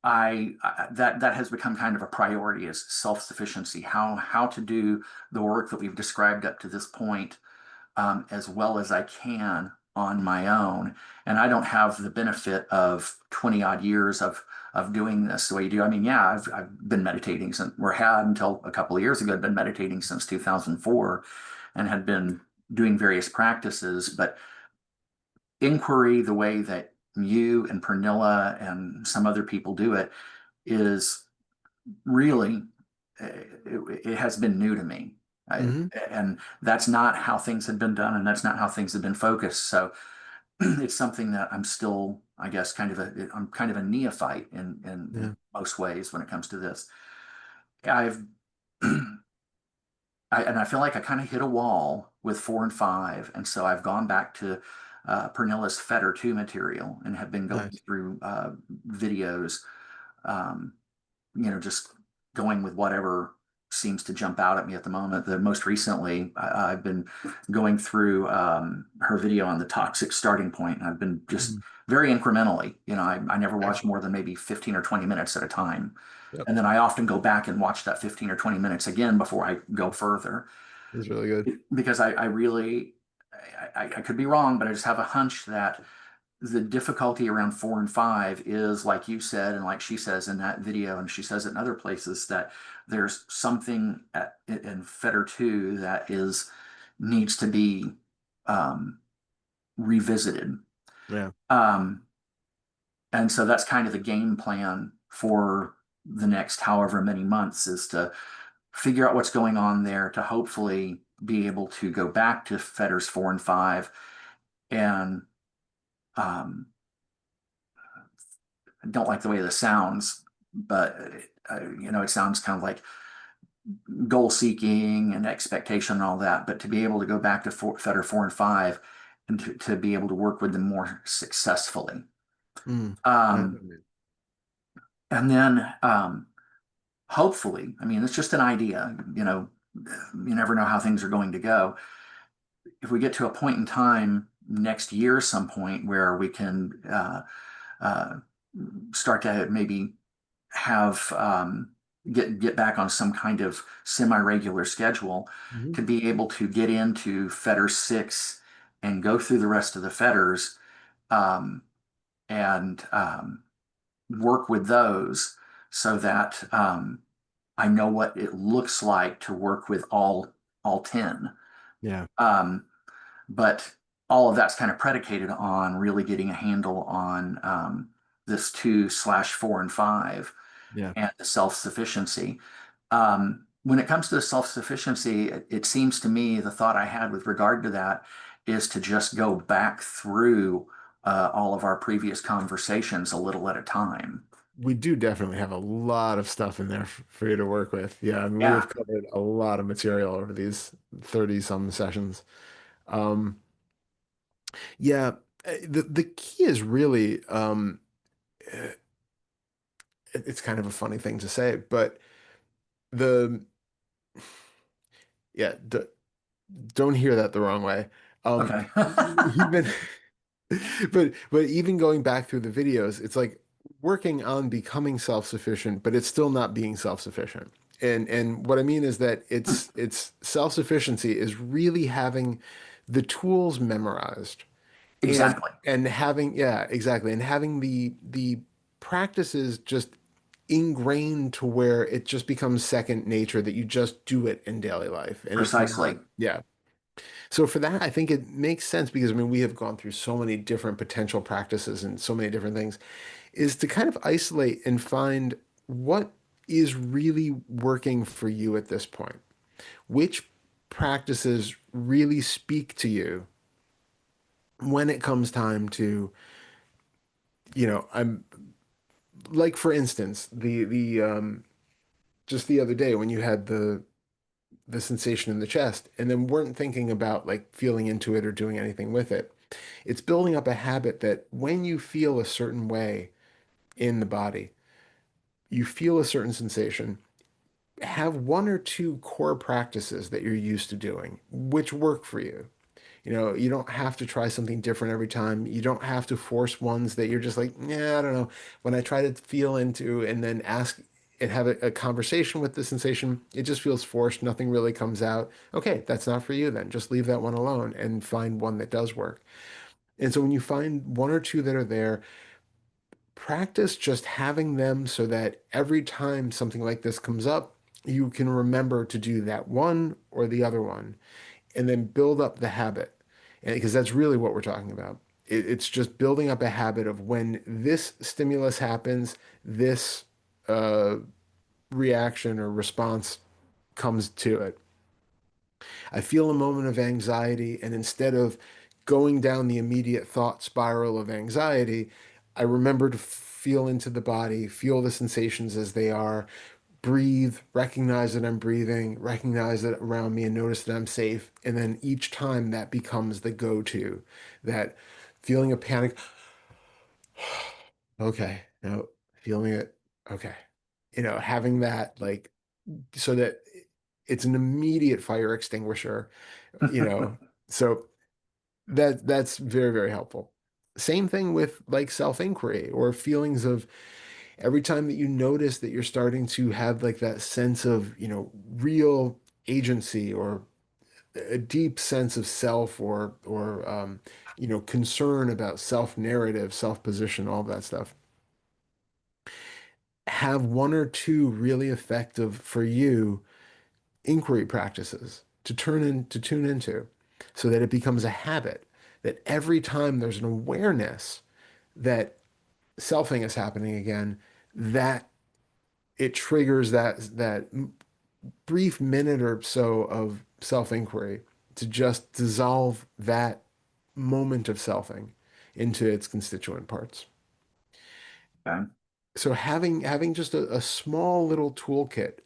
that has become kind of a priority is self-sufficiency, how to do the work that we've described up to this point as well as I can on my own. And I don't have the benefit of 20 odd years of doing this the way you do. I mean, yeah, I've been meditating since, or had until a couple of years ago, I'd been meditating since 2004 and had been doing various practices, but inquiry, the way that you and Pernilla and some other people do it, is really, it has been new to me. I, Hmm. and that's not how things had been done, and that's not how things have been focused. So it's something that I'm still, I guess, I'm kind of a neophyte in Yeah. most ways when it comes to this. I've and I feel like I kind of hit a wall with 4 and 5, and so I've gone back to Pernilla's Fetter 2 material and have been going Nice. through videos, um, just going with whatever seems to jump out at me at the moment. The most recently, I've been going through her video on the toxic starting point, and I've been just Mm, very incrementally. I never watch excellent. more than maybe 15 or 20 minutes at a time. Yep. And then I often go back and watch that 15 or 20 minutes again before I go further It's really good. because I really, I could be wrong, but I just have a hunch that the difficulty around 4 and 5 is like you said, and like she says in that video, and she says it in other places, that there's something in Fetter 2 that needs to be um, revisited. Yeah. Um, and so that's kind of the game plan for the next however many months is to figure out what's going on there to hopefully be able to go back to Fetter's 4 and 5 and um, I don't like the way this sounds, but it sounds kind of like goal seeking and expectation and all that. But to be able to go back to Fetter 4 and 5 and to be able to work with them more successfully. Mm. I Um, mean, and then hopefully, I mean, it's just an idea, you never know how things are going to go. If we get to a point in time next year, some point where we can uh, start to maybe have get back on some kind of semi-regular schedule, Mhm. to be able to get into Fetter 6 and go through the rest of the Fetters, um, and work with those so that I know what it looks like to work with all 10. Yeah, Um, but all of that's kind of predicated on really getting a handle on this 2/4 and 5 yeah. and the self-sufficiency. When it comes to the self-sufficiency, it seems to me the thought I had with regard to that is to just go back through all of our previous conversations a little at a time. We do definitely have a lot of stuff in there for you to work with. Yeah, I mean, we Yeah. have covered a lot of material over these 30 some sessions. Um, yeah, the key is really uh, it's kind of a funny thing to say, but the yeah, don't hear that the wrong way. Um, Okay. even but even going back through the videos, it's like working on becoming self-sufficient, but it's still not being self-sufficient. And what I mean is that it's self-sufficiency is really having the tools memorized and Exactly. having yeah, exactly, and having the practices just ingrained to where it just becomes second nature that you just do it in daily life. And it's not, Precisely. yeah. So for that, I think it makes sense because I mean, we have gone through so many different potential practices and so many different things, is to kind of isolate and find what is really working for you at this point. Which practices really speak to you when it comes time to, I'm like for instance, the just the other day when you had the sensation in the chest and then weren't thinking about like feeling into it or doing anything with it. It's building up a habit that when you feel a certain way in the body, you feel a certain sensation, have one or two core practices that you're used to doing, which work for you. You don't have to try something different every time. You don't have to force ones that you're just like, yeah, I don't know. When I try to feel into and then ask and have a conversation with the sensation, it just feels forced. Nothing really comes out. Okay, that's not for you then. Just leave that one alone and find one that does work. And so when you find one or two that are there, practice just having them so that every time something like this comes up, you can remember to do that one or the other one and then build up the habit. And because that's really what we're talking about. It's just building up a habit of when this stimulus happens, this uh, reaction or response comes to it. I feel a moment of anxiety, and instead of going down the immediate thought spiral of anxiety, I remember to feel into the body, feel the sensations as they are, breathe, recognize that I'm breathing, recognize that around me, and notice that I'm safe. And then each time that becomes the go-to, that feeling of panic, okay, no, feeling it, okay. Having that like so that it's an immediate fire extinguisher, you know. So that's very, very helpful. Same thing with like self-inquiry or feelings of every time that you notice that you're starting to have like that sense of, real agency or a deep sense of self or concern about self-narrative, self-position, all that stuff. Have one or two really effective for you inquiry practices to tune into so that it becomes a habit that every time there's an awareness that selfing is happening again, that it triggers that brief minute or so of self-inquiry to just dissolve that moment of selfing into its constituent parts. Okay. So having just a small little toolkit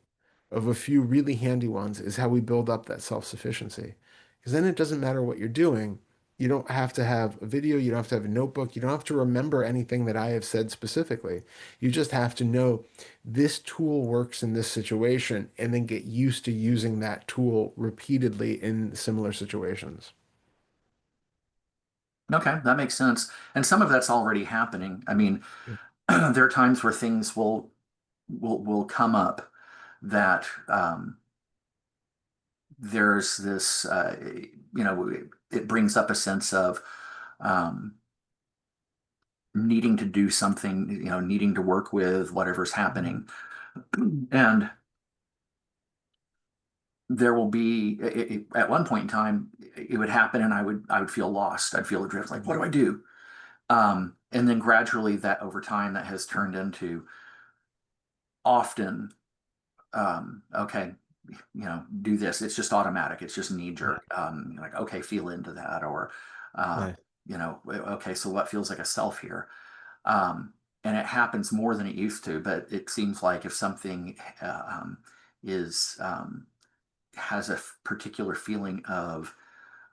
of a few really handy ones is how we build up that self-sufficiency. Because then it doesn't matter what you're doing. You don't have to have a video, you don't have to have a notebook, you don't have to remember anything that I have said specifically. You just have to know this tool works in this situation and then get used to using that tool repeatedly in similar situations. Okay, that makes sense. And some of that's already happening. I mean, there are times where things will will come up that there's this, it brings up a sense of um, needing to do something, needing to work with whatever's happening. And there will be, at one point in time, it would happen and I would feel lost. I'd feel adrift, like, what do I do? And then gradually that over time that has turned into often, okay, do this. It's just automatic. It's just knee Yeah. jerk. Like, okay, feel into that. Or, uh, Nice. okay, so what feels like a self here? Um, and it happens more than it used to, but it seems like if something is, has a particular feeling of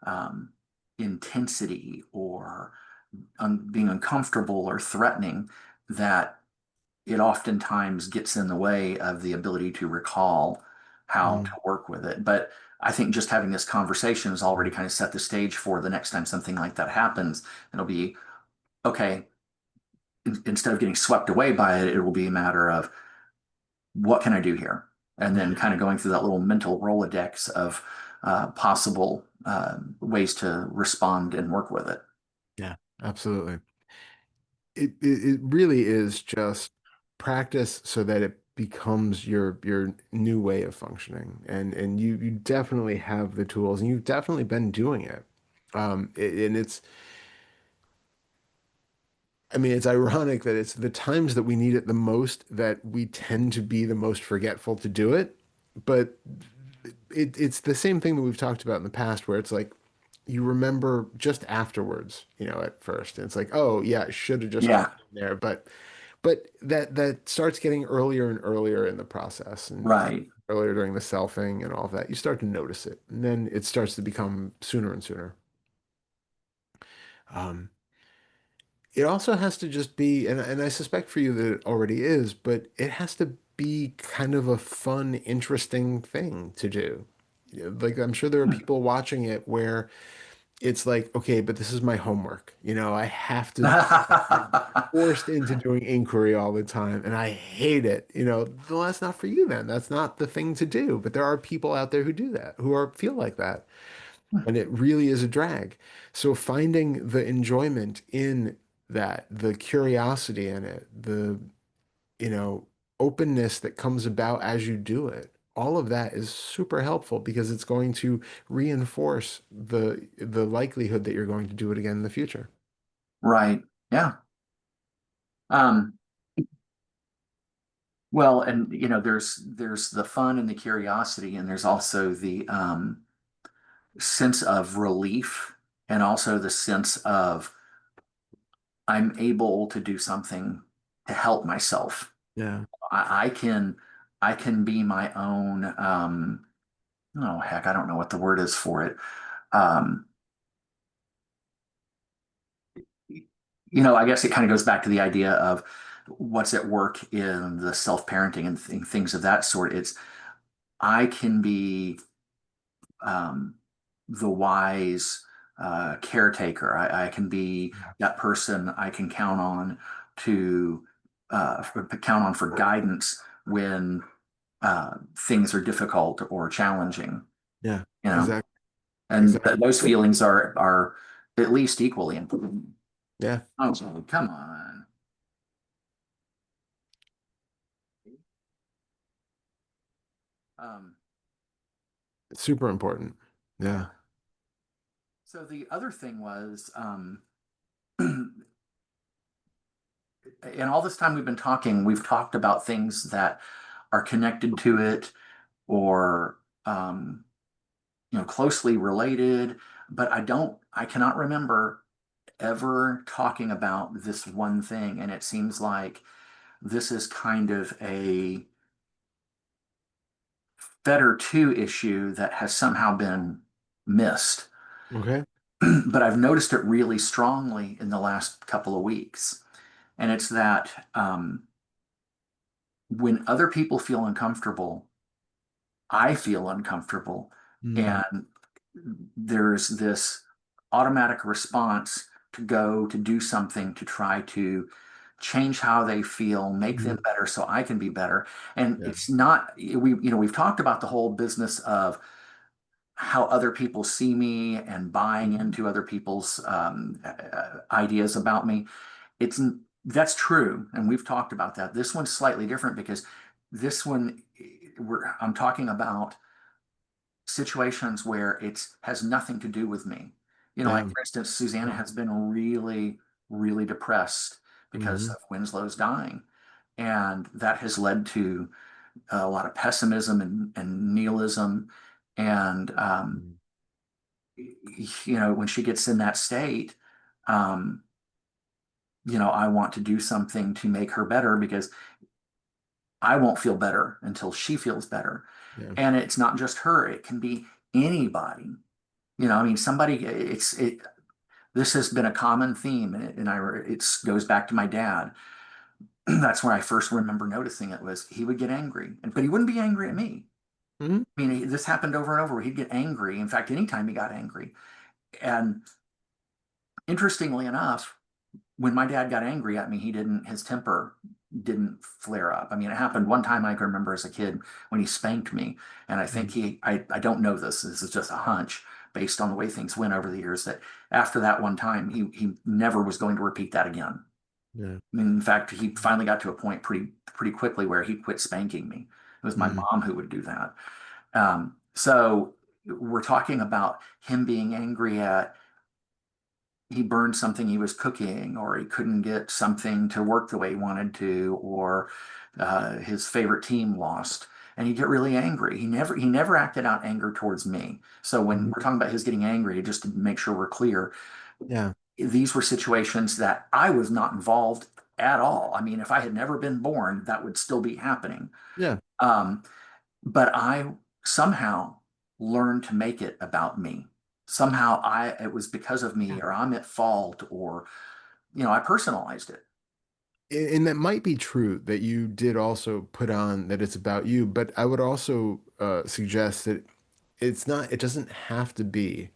um, intensity or being uncomfortable or threatening, that it oftentimes gets in the way of the ability to recall how to Mm. work with it. But I think just having this conversation has already kind of set the stage for the next time something like that happens. It'll be okay. Instead of getting swept away by it, it will be a matter of what can I do here? And then kind of going through that little mental Rolodex of possible ways to respond and work with it. Yeah, absolutely. It really is just practice so that it becomes your new way of functioning. And you definitely have the tools and you've definitely been doing it. And it's I mean, it's ironic that it's the times that we need it the most that we tend to be the most forgetful to do it. But it's the same thing that we've talked about in the past where it's like you remember just afterwards, at first. And it's like, oh yeah, I should have just Yeah, jumped in there. But that starts getting earlier and earlier in the process and right. earlier during the selfing and all of that. You start to notice it. And then it starts to become sooner and sooner. Um, it also has to just be, and I suspect for you that it already is, but it has to be kind of a fun, interesting thing to do. Like I'm sure there are Hmm. people watching it where it's like, okay, but this is my homework. I have to, I'm forced into doing inquiry all the time, and I hate it. Well, that's not for you then. That's not the thing to do. But there are people out there who do that, who feel like that, and it really is a drag. So finding the enjoyment in that, the curiosity in it, the, you know, openness that comes about as you do it, all of that is super helpful because it's going to reinforce the likelihood that you're going to do it again in the future. Right. Yeah. Um, well, and there's the fun and the curiosity, and there's also the sense of relief, and also the sense of I'm able to do something to help myself. Yeah. I can be my own. Oh heck, I don't know what the word is for it. Um, I guess it kind of goes back to the idea of what's at work in the self-parenting and things of that sort. It's I can be um, the wise caretaker. I can be that person I can count on to count on for guidance when things are difficult or challenging. Yeah, You know, exactly. and Exactly. those feelings are at least equally important. Yeah, Oh, come on. Um, it's super important. yeah. Yeah. So the other thing was, in all this time we've been talking, we've talked about things that are connected to it or closely related, but I cannot remember ever talking about this one thing. And it seems like this is kind of a better two issue that has somehow been missed. Okay. But I've noticed it really strongly in the last couple of weeks. And it's that when other people feel uncomfortable, I feel uncomfortable. Mm. And there's this automatic response to go to do something to try to change how they feel, make them Mhm. better so I can be better. And Yeah. it's not, we've talked about the whole business of how other people see me and buying into other people's ideas about me. It's That's true, and we've talked about that. This one's slightly different because this one, I'm talking about situations where it has nothing to do with me. Like Yeah. for instance, Susanna Yeah. has been really, really depressed because Hmm. of Winslow's dying. And that has led to a lot of pessimism and nihilism. And, when she gets in that state, um, I want to do something to make her better because I won't feel better until she feels better. Yeah. And it's not just her, it can be anybody. I mean, this has been a common theme, it goes back to my dad. That's where I first remember noticing it was he would get angry, but he wouldn't be angry at me. Hmm. I mean, this happened over and over where he'd get angry. In fact, anytime he got angry. And interestingly enough, when my dad got angry at me, his temper didn't flare up. I mean, it happened one time I can remember as a kid when he spanked me. And I think I don't know this. This is just a hunch based on the way things went over the years that after that one time, he never was going to repeat that again. Yeah. I mean, in fact, he finally got to a point pretty quickly where he quit spanking me. It was my Mm. mom who would do that. So we're talking about him being angry at he burned something he was cooking, or he couldn't get something to work the way he wanted to, or his favorite team lost, and he'd get really angry. He never acted out anger towards me. So when Mhm. we're talking about his getting angry, just to make sure we're clear, Yeah. these were situations that I was not involved at all. I mean, if I had never been born, that would still be happening. Yeah. Um, but I somehow learned to make it about me. Somehow it was because of me, or I'm at fault, or I personalized it. And that might be true that you did also put on that it's about you, but I would also suggest that it doesn't have to be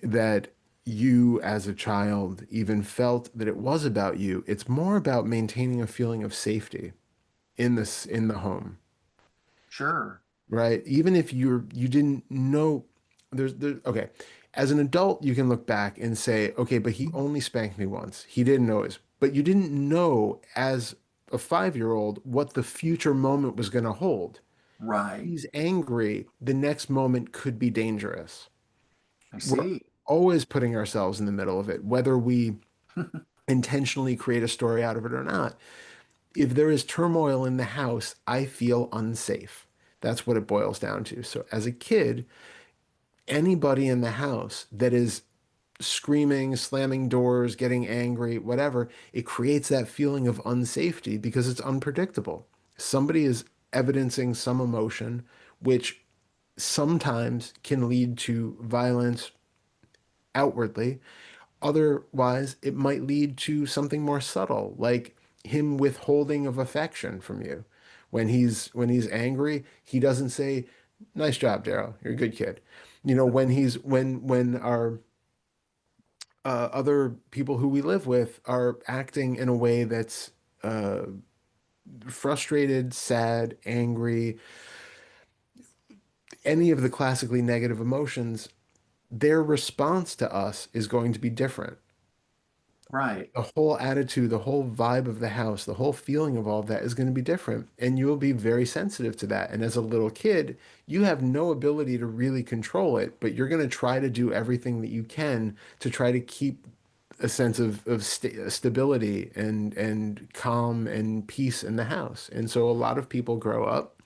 that you as a child even felt that it was about you. It's more about maintaining a feeling of safety in the home, Sure. right? Even if you didn't know there's okay. As an adult, you can look back and say, okay, but he only spanked me once. He didn't know it. But you didn't know as a 5-year-old what the future moment was going to hold. Right. He's angry. The next moment could be dangerous. I We're see. always putting ourselves in the middle of it, whether we intentionally create a story out of it or not. If there is turmoil in the house, I feel unsafe. That's what it boils down to. So as a kid, anybody in the house that is screaming, slamming doors, getting angry, whatever, it creates that feeling of unsafety because it's unpredictable. Somebody is evidencing some emotion, which sometimes can lead to violence outwardly. Otherwise, it might lead to something more subtle, like him withholding of affection from you. When he's angry, he doesn't say, "Nice job, Darrell. You're a good kid." When our other people who we live with are acting in a way that's uh, frustrated, sad, angry, any of the classically negative emotions, their response to us is going to be different. Right. The whole attitude, the whole vibe of the house, the whole feeling of all of that is going to be different. And you'll be very sensitive to that. And as a little kid, you have no ability to really control it, but you're going to try to do everything that you can to try to keep a sense of stability and calm and peace in the house. And so a lot of people grow up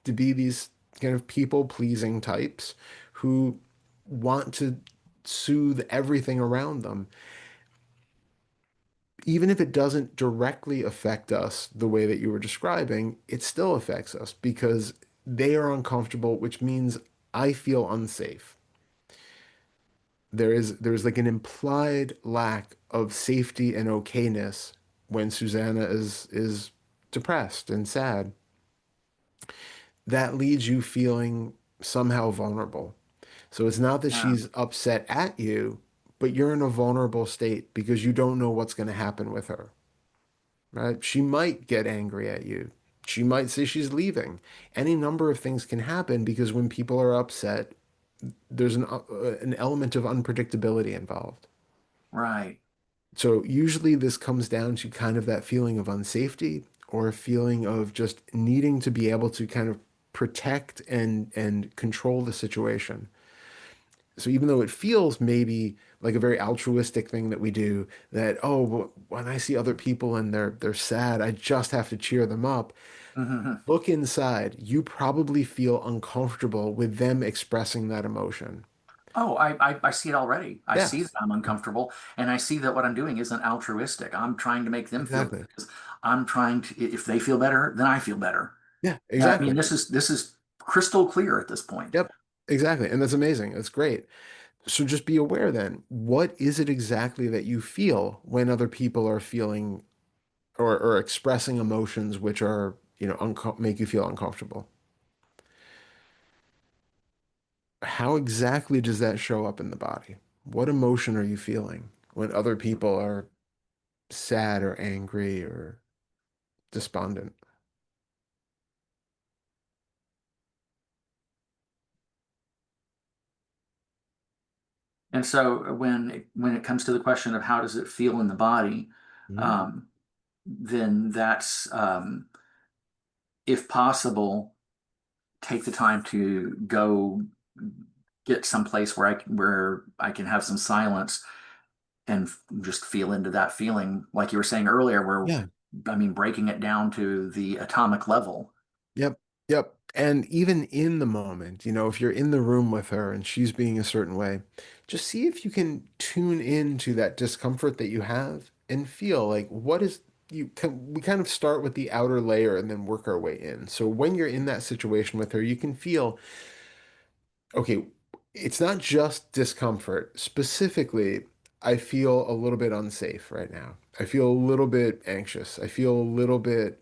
to be these kind of people pleasing types who want to soothe everything around them, even if it doesn't directly affect us the way that you were describing, it still affects us because they are uncomfortable, which means I feel unsafe. There's like an implied lack of safety and okayness when Susanna is depressed and sad. That leaves you feeling somehow vulnerable. So it's not that Yeah. she's upset at you, but you're in a vulnerable state because you don't know what's going to happen with her. right? She might get angry at you. She might say she's leaving. Any number of things can happen because when people are upset, there's an element of unpredictability involved. Right. So usually this comes down to kind of that feeling of unsafety or a feeling of just needing to be able to kind of protect and control the situation. So even though it feels maybe like a very altruistic thing that we do, that oh, well, when I see other people and they're sad, I just have to cheer them up. Mhm. Look inside. You probably feel uncomfortable with them expressing that emotion. Oh, I see it already. I Yeah, see that I'm uncomfortable, and I see that what I'm doing isn't altruistic. I'm trying to make them feel good exactly. because I'm trying to, if they feel better, then I feel better. Yeah, I mean, exactly. this is crystal clear at this point. Yep, exactly. And that's amazing. That's great. So just be aware then, what is it exactly that you feel when other people are feeling or expressing emotions which are, make you feel uncomfortable? How exactly does that show up in the body? What emotion are you feeling when other people are sad or angry or despondent? And so when it comes to the question of how does it feel in the body, Mhm. um, then that's if possible, take the time to go get someplace where I can have some silence and just feel into that feeling, like you were saying earlier, where Yeah. I mean, breaking it down to the atomic level. Yep. Yep. And even in the moment, if you're in the room with her and she's being a certain way, just see if you can tune into that discomfort that you have and feel like what is we kind of start with the outer layer and then work our way in. So when you're in that situation with her, you can feel okay, it's not just discomfort. Specifically, I feel a little bit unsafe right now. I feel a little bit anxious. I feel a little bit,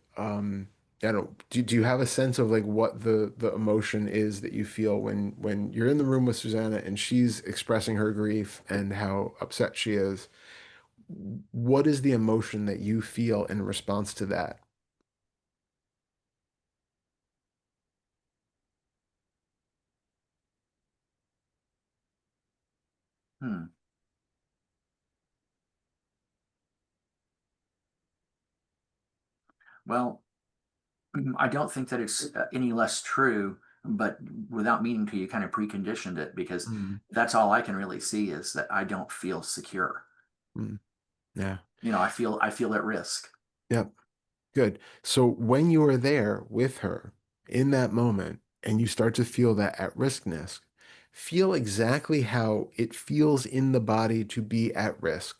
I don't, do you have a sense of like what the emotion is that you feel when you're in the room with Susanna and she's expressing her grief and how upset she is? What is the emotion that you feel in response to that? Hmm. Well, I don't think that it's any less true, but without meaning to, you kind of preconditioned it because Mm, that's all I can really see is that I don't feel secure. mm, yeah. I feel at risk. Yep. Good. So when you are there with her in that moment and you start to feel that at riskness, feel exactly how it feels in the body to be at risk.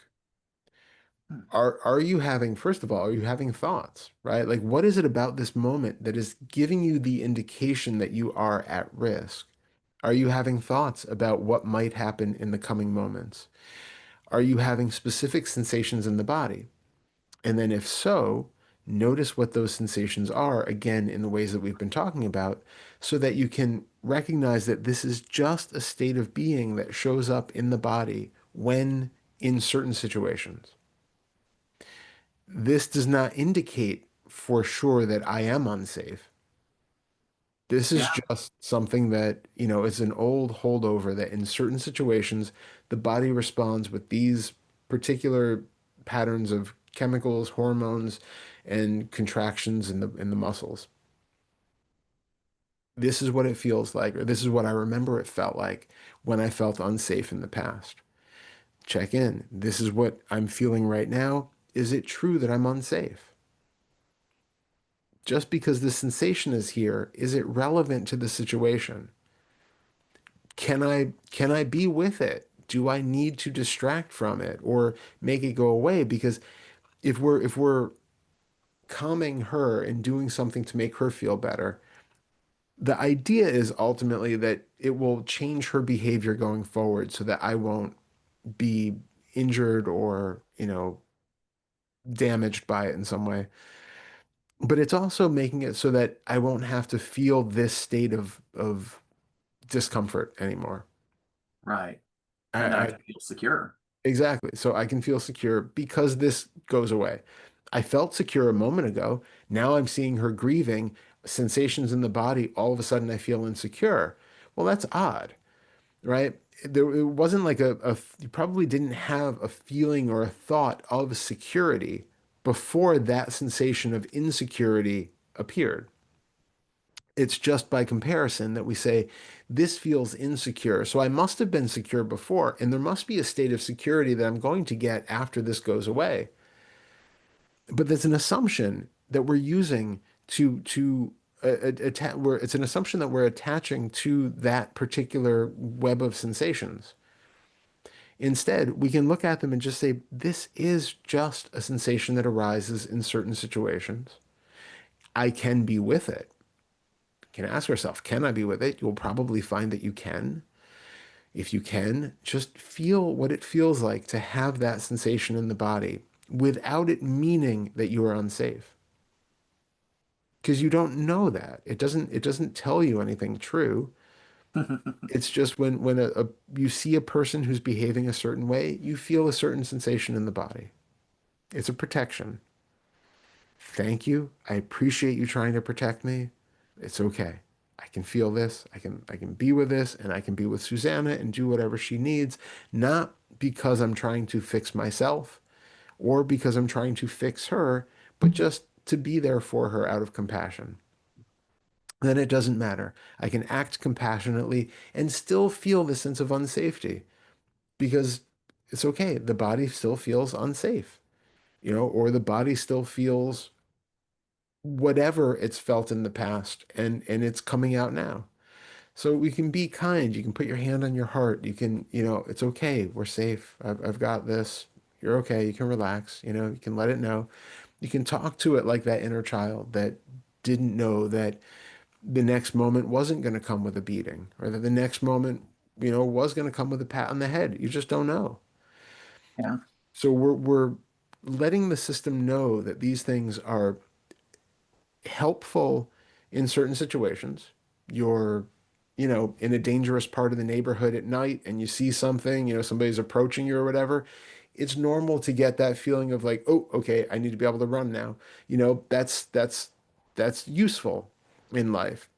Hmm. Are you having, first of all, are you having thoughts, right? Like what is it about this moment that is giving you the indication that you are at risk? Are you having thoughts about what might happen in the coming moments? Are you having specific sensations in the body? And then, if so, notice what those sensations are, again, in the ways that we've been talking about, so that you can recognize that this is just a state of being that shows up in the body when in certain situations. This does not indicate for sure that I am unsafe. This is Yeah, just something that, is an old holdover that in certain situations, the body responds with these particular patterns of chemicals, hormones, and contractions in the muscles. This is what it feels like, or this is what I remember it felt like when I felt unsafe in the past. Check in. This is what I'm feeling right now. Is it true that I'm unsafe? Just because the sensation is here, is it relevant to the situation? Can I be with it? Do I need to distract from it or make it go away? Because if we're calming her and doing something to make her feel better, the idea is ultimately that it will change her behavior going forward so that I won't be injured or, damaged by it in some way. But it's also making it so that I won't have to feel this state of discomfort anymore. right. And that I I can feel secure. Exactly. So I can feel secure because this goes away. I felt secure a moment ago. Now I'm seeing her grieving, sensations in the body. All of a sudden, I feel insecure. Well, that's odd, right? It wasn't like you probably didn't have a feeling or a thought of security before that sensation of insecurity appeared. It's just by comparison that we say, this feels insecure. So I must have been secure before, and there must be a state of security that I'm going to get after this goes away. But there's an assumption that we're using to where it's an assumption that we're attaching to that particular web of sensations. Instead, we can look at them and just say, this is just a sensation that arises in certain situations. I can be with it. Can ask yourself, can I be with it? You'll probably find that you can. If you can, just feel what it feels like to have that sensation in the body without it meaning that you are unsafe. Because you don't know that. It doesn't tell you anything true. It's just when you see a person who's behaving a certain way, you feel a certain sensation in the body. It's a protection. Thank you. I appreciate you trying to protect me. It's okay. I can feel this. I can be with this and I can be with Susanna and do whatever she needs, not because I'm trying to fix myself or because I'm trying to fix her, but just to be there for her out of compassion. Then it doesn't matter. I can act compassionately and still feel the sense of unsafety because it's okay. The body still feels unsafe, or the body still feels whatever it's felt in the past and it's coming out now. So we can be kind. You can put your hand on your heart. You can, it's okay. We're safe. I've got this. You're okay. You can relax. You can let it know. You can talk to it like that inner child that didn't know that the next moment wasn't going to come with a beating or that the next moment, was going to come with a pat on the head. You just don't know. Yeah. So we're letting the system know that these things are helpful in certain situations. You're, in a dangerous part of the neighborhood at night and you see something, somebody's approaching you or whatever. It's normal to get that feeling of like, oh, okay, I need to be able to run now. That's useful in life.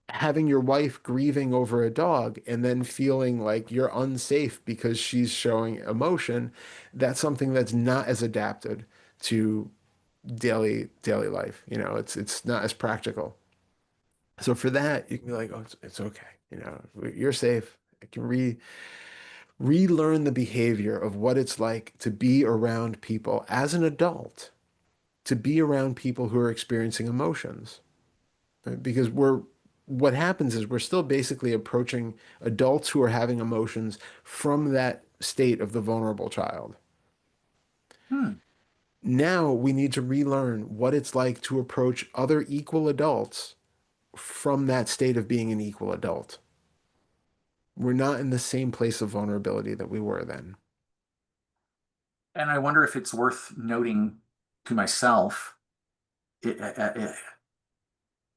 Having your wife grieving over a dog and then feeling like you're unsafe because she's showing emotion, that's something that's not as adapted to daily life. It's not as practical. So for that, you can be like, oh, it's okay. You're safe. I can relearn the behavior of what it's like to be around people as an adult, to be around people who are experiencing emotions. Right? Because what happens is we're still basically approaching adults who are having emotions from that state of the vulnerable child. Hmm. Now we need to relearn what it's like to approach other equal adults from that state of being an equal adult. We're not in the same place of vulnerability that we were then. And I wonder if it's worth noting to myself, in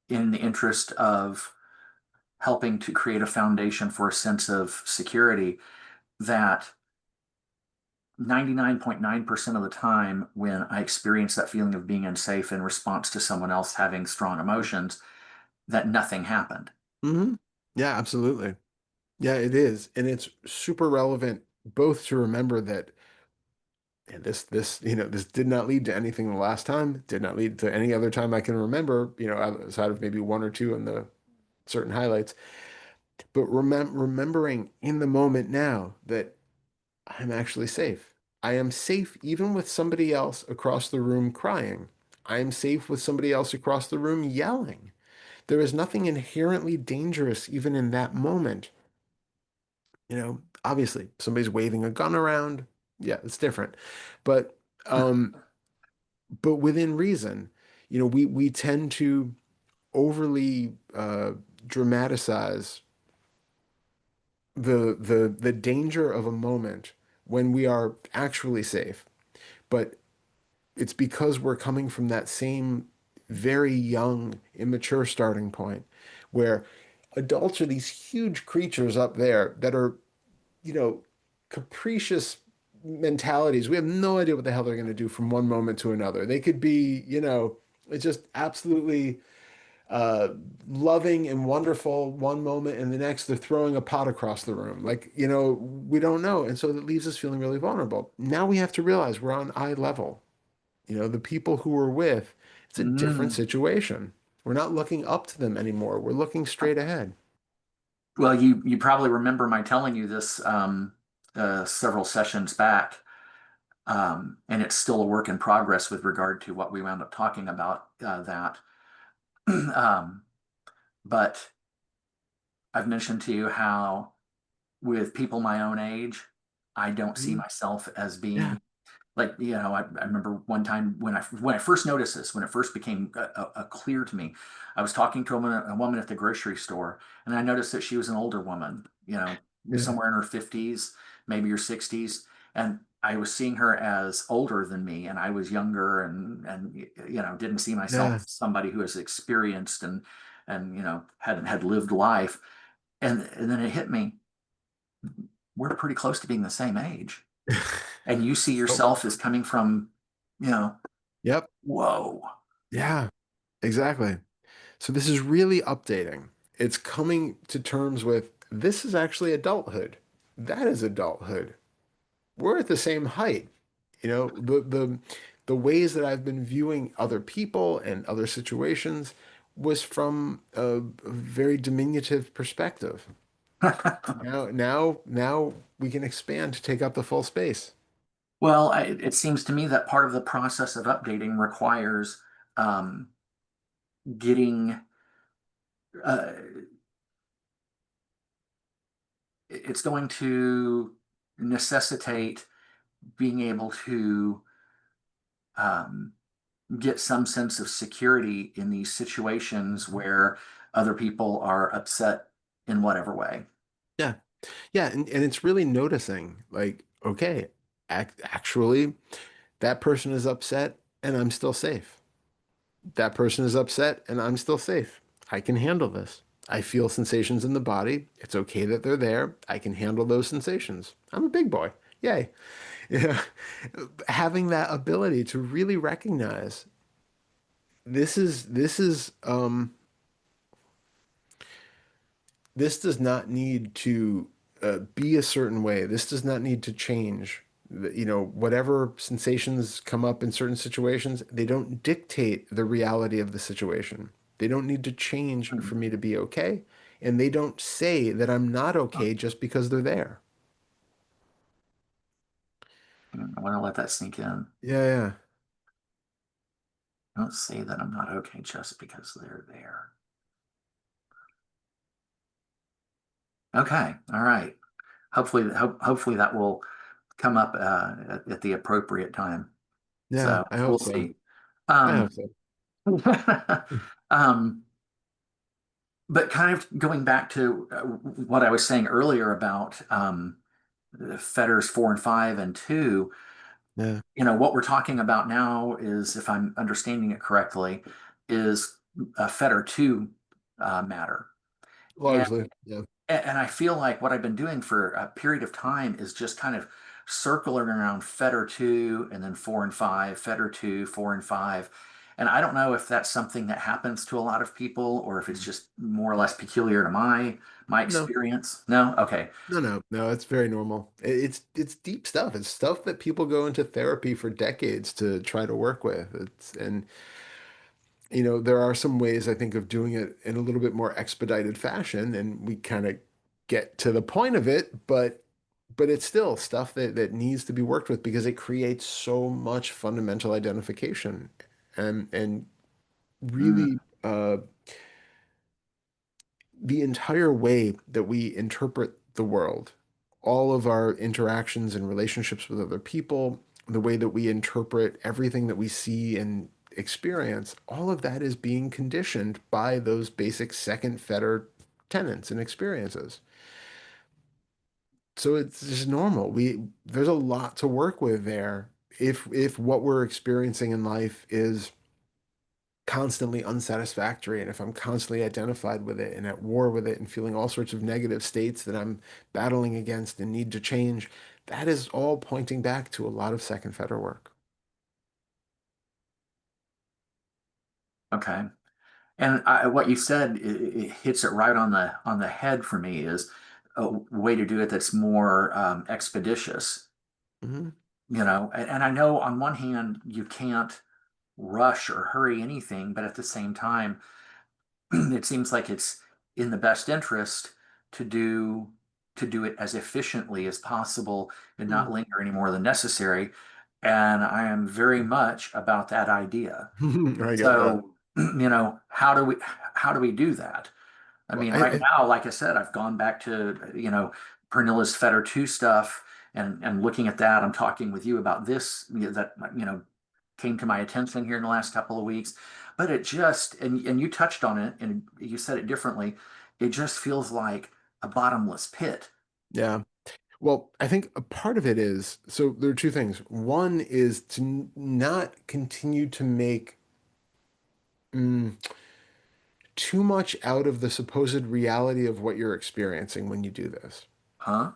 the interest of helping to create a foundation for a sense of security, that 99.9% of the time when I experience that feeling of being unsafe in response to someone else having strong emotions, that nothing happened. Hmm. Yeah, absolutely. Yeah, it is. And it's super relevant both to remember that and this did not lead to anything the last time, did not lead to any other time I can remember, outside of maybe one or two in the certain highlights. But remembering in the moment now that I'm actually safe. I am safe even with somebody else across the room crying. I am safe with somebody else across the room yelling. There is nothing inherently dangerous even in that moment. Obviously, somebody's waving a gun around. Yeah, it's different. But but within reason, we tend to overly dramatize the danger of a moment when we are actually safe. But it's because we're coming from that same very young, immature starting point where adults are these huge creatures up there that are, you know, capricious mentalities. We have no idea what the hell they're going to do from one moment to another. They could be, it's just absolutely uh, loving and wonderful one moment, and the next they're throwing a pot across the room. Like, we don't know. And so that leaves us feeling really vulnerable. Now we have to realize we're on eye level. The people who we're with, it's a different Mm. situation. We're not looking up to them anymore. We're looking straight ahead. Well, you probably remember my telling you this several sessions back, and it's still a work in progress with regard to what we wound up talking about that. um, but I've mentioned to you how with people my own age, I don't see Mhm. myself as Yeah. being like, I remember one time when I first noticed this, when it first became clear to me. I was talking to a woman at the grocery store, and I noticed that she was an older woman, Yeah. somewhere in her 50s, maybe her 60s, and I was seeing her as older than me, and I was younger, and didn't see myself Yeah. as somebody who has experienced and had lived life, and then it hit me. We're pretty close to being the same age, and you see So, yourself as coming from, you know, yep. whoa. Yeah, exactly. So this is really updating. It's coming to terms with this is actually adulthood. That is adulthood. We're at the same height. The ways that I've been viewing other people and other situations was from a very diminutive perspective. Now we can expand to take up the full space. Well, it seems to me that part of the process of updating requires um, getting, uh, it's going to necessitate being able to um, get some sense of security in these situations where other people are upset in whatever way. Yeah. Yeah, and it's really noticing like, okay, actually, that person is upset and I'm still safe. That person is upset and I'm still safe. I can handle this. I feel sensations in the body. It's okay that they're there. I can handle those sensations. I'm a big boy. Yay. Yeah. Having that ability to really recognize this does not need to be a certain way. This does not need to change. Whatever sensations come up in certain situations, they don't dictate the reality of the situation. They don't need to change for me to be okay. And they don't say that I'm not okay just because they're there. I want to let that sink in. Yeah, yeah. Don't say that I'm not okay just because they're there. Okay, all right. Hopefully that will come up at the appropriate time. Yeah, So I hope we'll so. see. I hope Um, so. um, but kind of going back to what I was saying earlier about Fetters 4 and 5 and 2, Yeah, what we're talking about now is, if I'm understanding it correctly, is a Fetter 2 matter. And largely. Yeah. and I feel like what I've been doing for a period of time is just kind of circling around Fetter 2 and then 4 and 5, Fetter 2, 4 and 5. And I don't know if that's something that happens to a lot of people or if it's just more or less peculiar to my No. experience. No? Okay. No, it's very normal. It's deep stuff. It's stuff that people go into therapy for decades to try to work with. There are some ways I think of doing it in a little bit more expedited fashion, and we kind of get to the point of it, but it's still stuff that needs to be worked with because it creates so much fundamental identification and Mm, really the entire way that we interpret the world, all of our interactions and relationships with other people, the way that we interpret everything that we see and experience, all of that is being conditioned by those basic second fetter tenets and experiences. So it's just normal. There's a lot to work with there. If what we're experiencing in life is constantly unsatisfactory, and if I'm constantly identified with it and at war with it and feeling all sorts of negative states that I'm battling against and need to change, that is all pointing back to a lot of second Feder work. Okay. And what you said, it hits it right on the head for me is a way to do it that's more expeditious, Hmm. you know. And I know on one hand you can't rush or hurry anything, but at the same time, it seems like it's in the best interest to do to do it as efficiently as possible and not linger any more than necessary. And I am very much about that idea. I get that. So, how do we do that? I Well, mean, right now, like I said, I've gone back to, Pernilla's Fetter 2 stuff and looking at that. I'm talking with you about this, that, came to my attention here in the last couple of weeks. But it just, and you touched on it and you said it differently. It just feels like a bottomless pit. yeah. Well, I think a part of it is, so there are two things. One is to not continue to make mm, too much out of the supposed reality of what you're experiencing when you do this. Huh?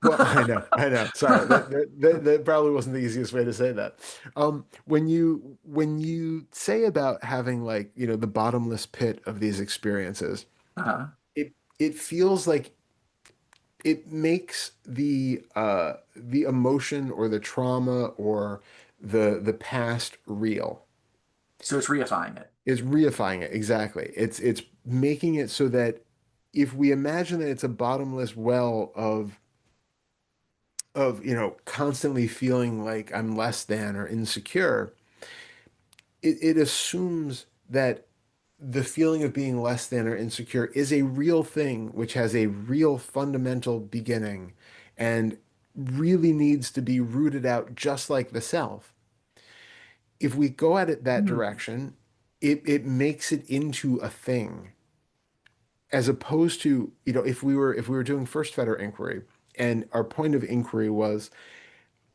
Well, I know. Sorry, that probably wasn't the easiest way to say that. When you say about having like, the bottomless pit of these experiences, Uh, it feels like it makes the emotion or the trauma or the past real. so it's reifying it. It's reifying it, exactly. It's making it so that if we imagine that it's a bottomless well of constantly feeling like I'm less than or insecure, it assumes that the feeling of being less than or insecure is a real thing, which has a real fundamental beginning and really needs to be rooted out just like the self. If we go at it that Hmm. direction, it makes it into a thing. As opposed to, if we were doing first Feder inquiry and our point of inquiry was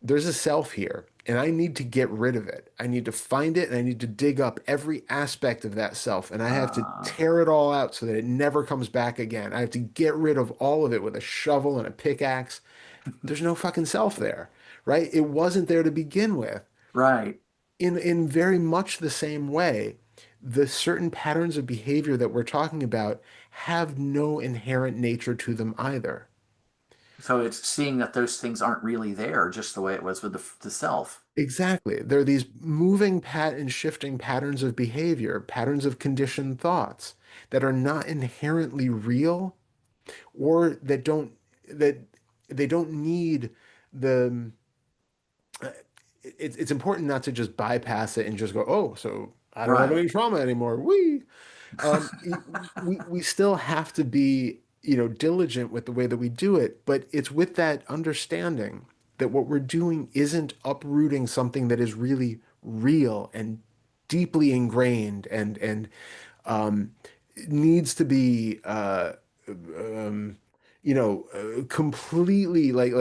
there's a self here and I need to get rid of it. I need to find it and I need to dig up every aspect of that self and I have to Uh, tear it all out so that it never comes back again. I have to get rid of all of it with a shovel and a pickaxe. There's no fucking self there, right? It wasn't there to begin with. right. In very much the same way, the certain patterns of behavior that we're talking about have no inherent nature to them either. So it's seeing that those things aren't really there, just the way it was with the self. Exactly. There are these moving and shifting patterns of behavior, patterns of conditioned thoughts that are not inherently real or that they don't need the it's important not to just bypass it and just go, oh, so I don't have Right. any trauma anymore. We still have to be, diligent with the way that we do it, but it's with that understanding that what we're doing isn't uprooting something that is really real and deeply ingrained and um, needs to be um, completely like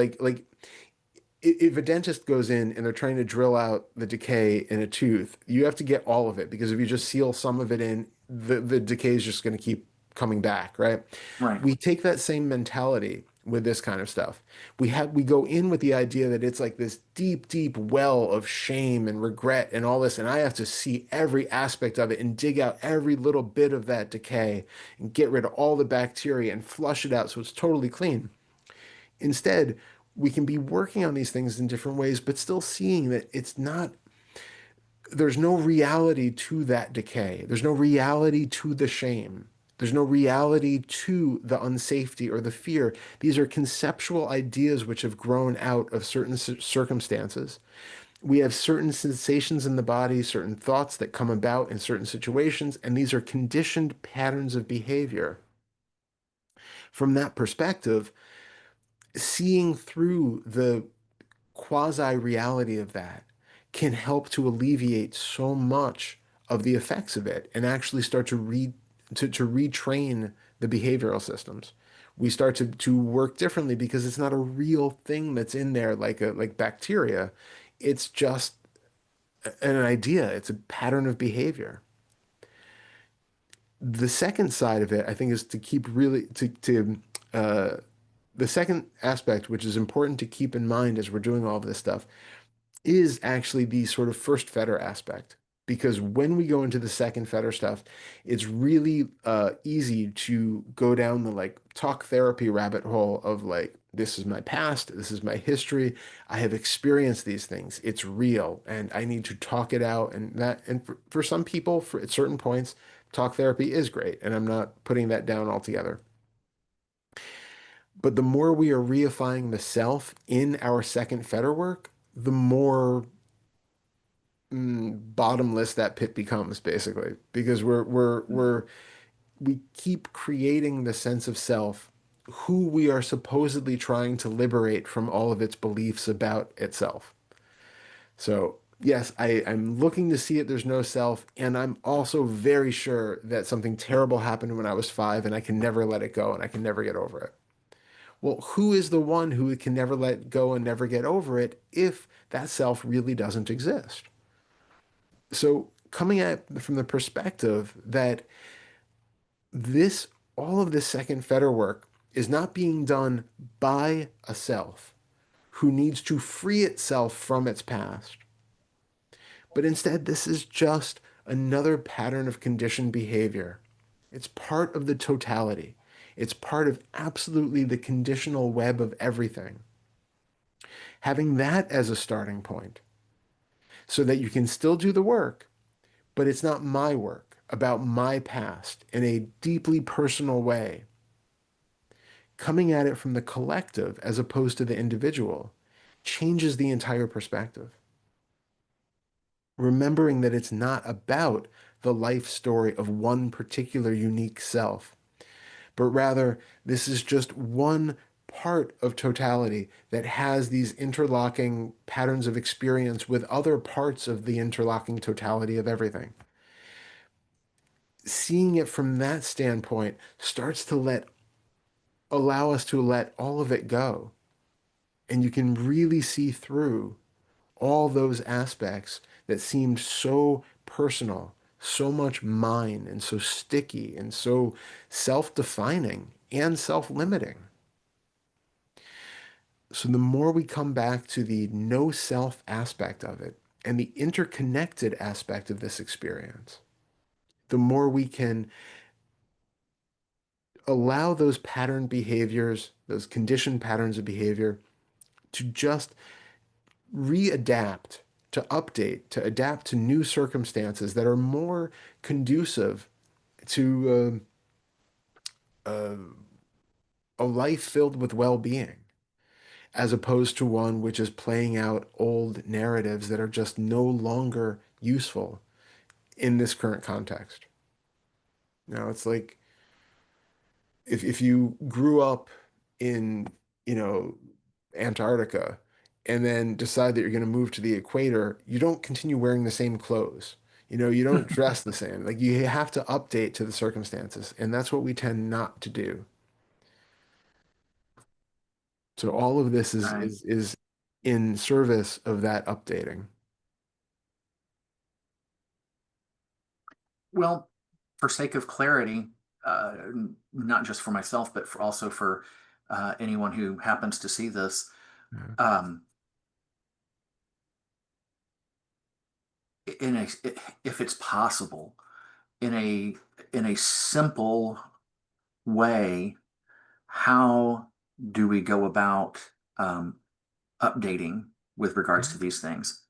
if a dentist goes in and they're trying to drill out the decay in a tooth, you have to get all of it because if you just seal some of it in, the decay is just going to keep coming back, right? Right. We take that same mentality with this kind of stuff. We go in with the idea that it's like this deep, deep well of shame and regret and all this, and I have to see every aspect of it and dig out every little bit of that decay and get rid of all the bacteria and flush it out so it's totally clean. Instead, we can be working on these things in different ways, but still seeing that there's no reality to that decay. There's no reality to the shame. There's no reality to the unsafety or the fear. These are conceptual ideas which have grown out of certain circumstances. We have certain sensations in the body, certain thoughts that come about in certain situations, and these are conditioned patterns of behavior. From that perspective, seeing through the quasi-reality of that can help to alleviate so much of the effects of it and actually start to retrain the behavioral systems. We start to work differently because it's not a real thing that's in there like bacteria. It's just an idea. It's a pattern of behavior. The second side of it, I think, is to keep really to the second aspect, which is important to keep in mind as we're doing all of this stuff, is actually the sort of first fetter aspect. Because when we go into the second fetter stuff, it's really easy to go down the like talk therapy rabbit hole of like, this is my past, this is my history, I have experienced these things, it's real, and I need to talk it out. And that, and for some people, for at certain points, talk therapy is great, and I'm not putting that down altogether. But the more we are reifying the self in our second fetter work, the more bottomless that pit becomes, basically, because we keep creating the sense of self, who we are supposedly trying to liberate from all of its beliefs about itself. So yes, I'm looking to see it. There's no self, and I'm also very sure that something terrible happened when I was 5, and I can never let it go, and I can never get over it. Well, who is the one who can never let go and never get over it if that self really doesn't exist? So coming at from the perspective that this all of this second fetter work is not being done by a self who needs to free itself from its past, but instead this is just another pattern of conditioned behavior. It's part of the totality. It's part of absolutely the conditional web of everything. Having that as a starting point so that you can still do the work, but it's not my work about my past in a deeply personal way, coming at it from the collective as opposed to the individual changes the entire perspective. Remembering that it's not about the life story of one particular unique self, but rather this is just one part of totality that has these interlocking patterns of experience with other parts of the interlocking totality of everything. Seeing it from that standpoint starts to allow us to let all of it go. And you can really see through all those aspects that seemed so personal, so much mine, and so sticky, and so self-defining and self-limiting. So the more we come back to the no self aspect of it and the interconnected aspect of this experience, the more we can allow those pattern behaviors, those conditioned patterns of behavior, to just readapt, to update, to adapt to new circumstances that are more conducive to a life filled with well-being, as opposed to one which is playing out old narratives that are just no longer useful in this current context. It's like if you grew up in, you know, Antarctica and then decide that you're going to move to the equator, you don't continue wearing the same clothes. You don't dress the same. Like you have to update to the circumstances, and that's what we tend not to do. So all of this is Right. is is in service of that updating. Well, for sake of clarity, not just for myself, but also for anyone who happens to see this, Yeah. um, in a, if it's possible, in a simple way, how do we go about um, updating with regards to these things?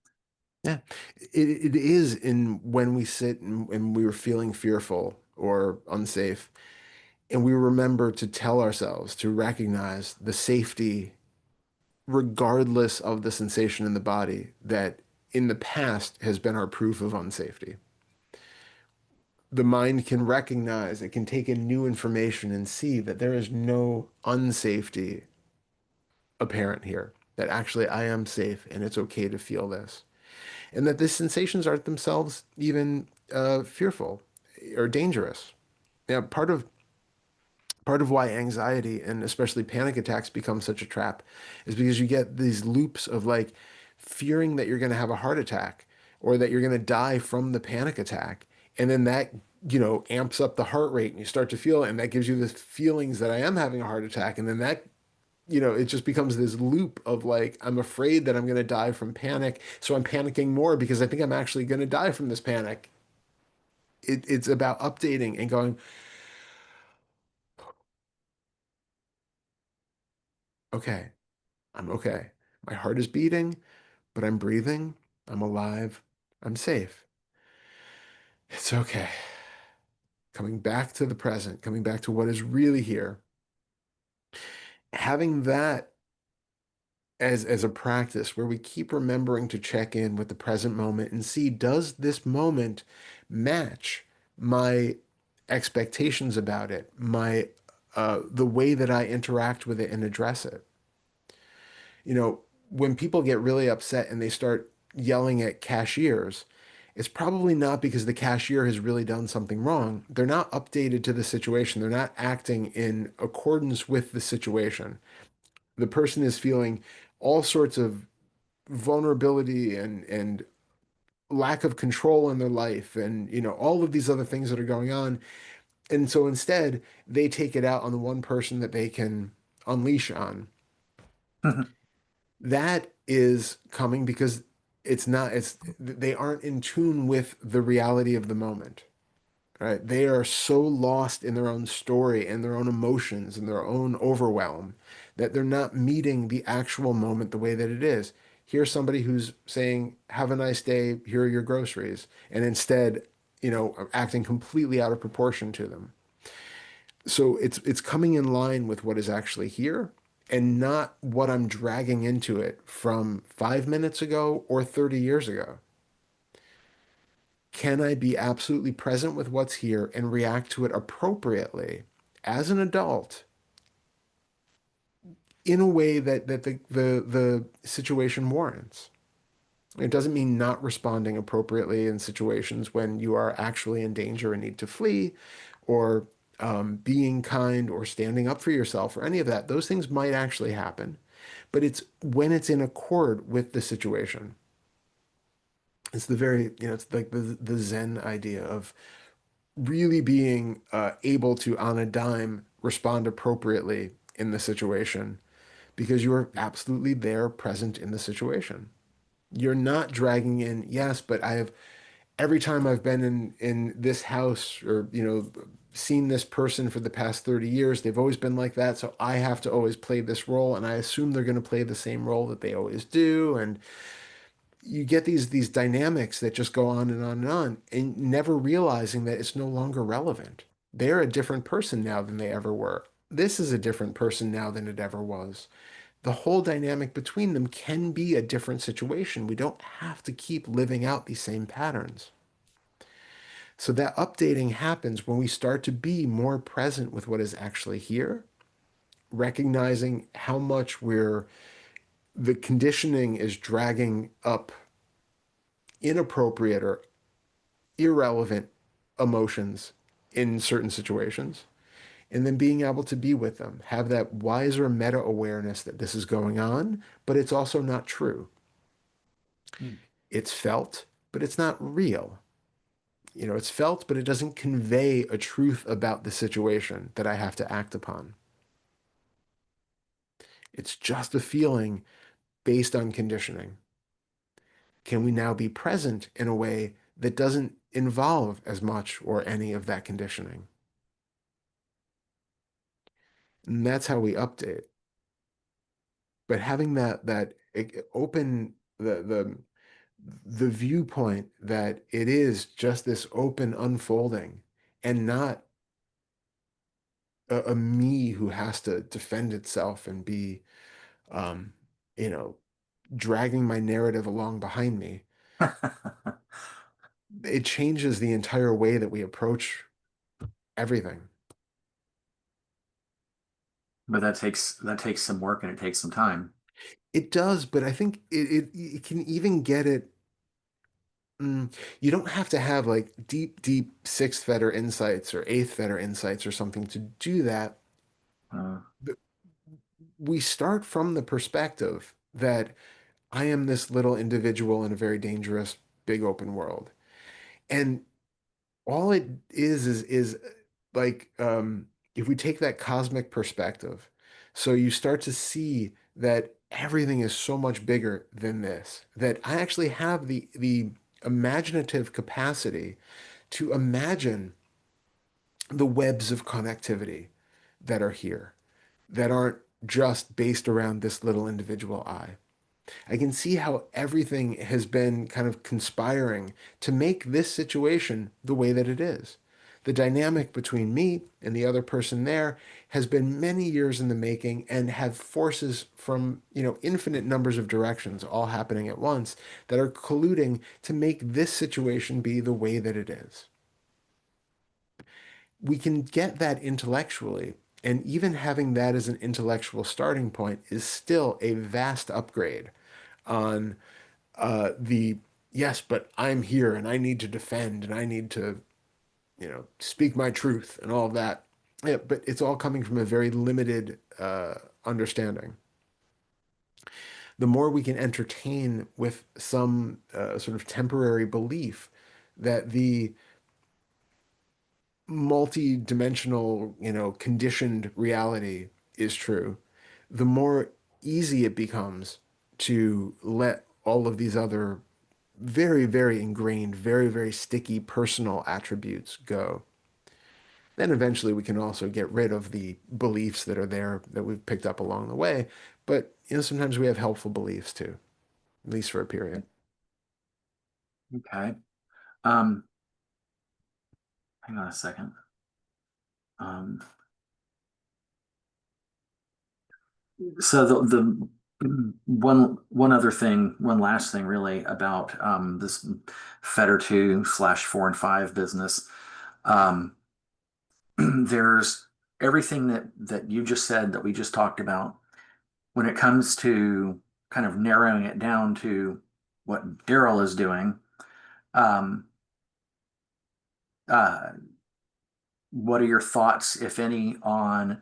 Yeah, it is in when we sit and we were feeling fearful or unsafe, and we remember to tell ourselves to recognize the safety, regardless of the sensation in the body, that in the past has been our proof of unsafety. The mind can recognize, it can take in new information and see that there is no unsafety apparent here, that actually I am safe and it's okay to feel this. And that the sensations aren't themselves even fearful or dangerous. Now, part of why anxiety and especially panic attacks become such a trap is because you get these loops of like fearing that you're going to have a heart attack or that you're going to die from the panic attack. And then that, amps up the heart rate and you start to feel it. And that gives you the feelings that I am having a heart attack. And then that it just becomes this loop of like, I'm afraid that I'm going to die from panic. So I'm panicking more because I think I'm actually going to die from this panic. It's about updating and going, okay, I'm okay. My heart is beating, but I'm breathing. I'm alive. I'm safe. It's okay. Coming back to the present, coming back to what is really here. Having that as a practice where we keep remembering to check in with the present moment and see, does this moment match my expectations about it, my the way that I interact with it and address it. When people get really upset and they start yelling at cashiers, it's probably not because the cashier has really done something wrong. They're not updated to the situation. They're not acting in accordance with the situation. The person is feeling all sorts of vulnerability and lack of control in their life and all of these other things that are going on. And so instead, they take it out on the one person that they can unleash on. That is coming because it's they aren't in tune with the reality of the moment, right? They are so lost in their own story and their own emotions and their own overwhelm that they're not meeting the actual moment the way that it is. Here's somebody who's saying, "Have a nice day, here are your groceries," and instead, acting completely out of proportion to them. So it's coming in line with what is actually here and not what I'm dragging into it from 5 minutes ago or 30 years ago. Can I be absolutely present with what's here and react to it appropriately as an adult in a way that the situation warrants? It doesn't mean not responding appropriately in situations when you are actually in danger and need to flee, or being kind or standing up for yourself or any of that. Those things might actually happen, but it's when it's in accord with the situation. It's it's like the Zen idea of really being able to, on a dime, respond appropriately in the situation because you are absolutely there, present in the situation. You're not dragging in, yes, but every time I've been in this house or, seen this person for the past 30 years, they've always been like that, so I have to always play this role and I assume they're going to play the same role that they always do. And you get these dynamics that just go on and on and on, and never realizing that it's no longer relevant. They're a different person now than they ever were. This is a different person now than it ever was. The whole dynamic between them can be a different situation. We don't have to keep living out these same patterns. So that updating happens when we start to be more present with what is actually here, recognizing how much the conditioning is dragging up inappropriate or irrelevant emotions in certain situations, and then being able to be with them, have that wiser meta awareness that this is going on, but it's also not true. It's felt, but it's not real. It's felt, but it doesn't convey a truth about the situation that I have to act upon. It's just a feeling based on conditioning. Can we now be present in a way that doesn't involve as much or any of that conditioning? And that's how we update. But having that open the viewpoint that it is just this open unfolding and not a me who has to defend itself and be um, you know, dragging my narrative along behind me. It changes the entire way that we approach everything. But that takes some work and it takes some time. It does, but I think it can even get it. You don't have to have like deep, deep sixth fetter insights or eighth fetter insights or something to do that. Uh, But we start from the perspective that I am this little individual in a very dangerous, big open world. And all it is like if we take that cosmic perspective. So you start to see that everything is so much bigger than this, that I actually have the imaginative capacity to imagine the webs of connectivity that are here, that aren't just based around this little individual eye. I can see how everything has been kind of conspiring to make this situation the way that it is. The dynamic between me and the other person there has been many years in the making and have forces from, infinite numbers of directions all happening at once that are colluding to make this situation be the way that it is. We can get that intellectually, and even having that as an intellectual starting point is still a vast upgrade on the yes, but I'm here and I need to defend and I need to, speak my truth and all of that. Yeah, but it's all coming from a very limited understanding. The more we can entertain with some sort of temporary belief that the multi-dimensional, conditioned reality is true, the more easy it becomes to let all of these other very, very ingrained, very, very sticky personal attributes go. Then eventually we can also get rid of the beliefs that are there that we've picked up along the way. But, sometimes we have helpful beliefs too, at least for a period. Okay. Um, Hang on a second. Um, so the one other thing, one last thing really about this Fetter 2/4 and 5 business. Um, there's everything that you just said that we just talked about when it comes to kind of narrowing it down to what Darrell is doing. Um, uh, what are your thoughts, if any, on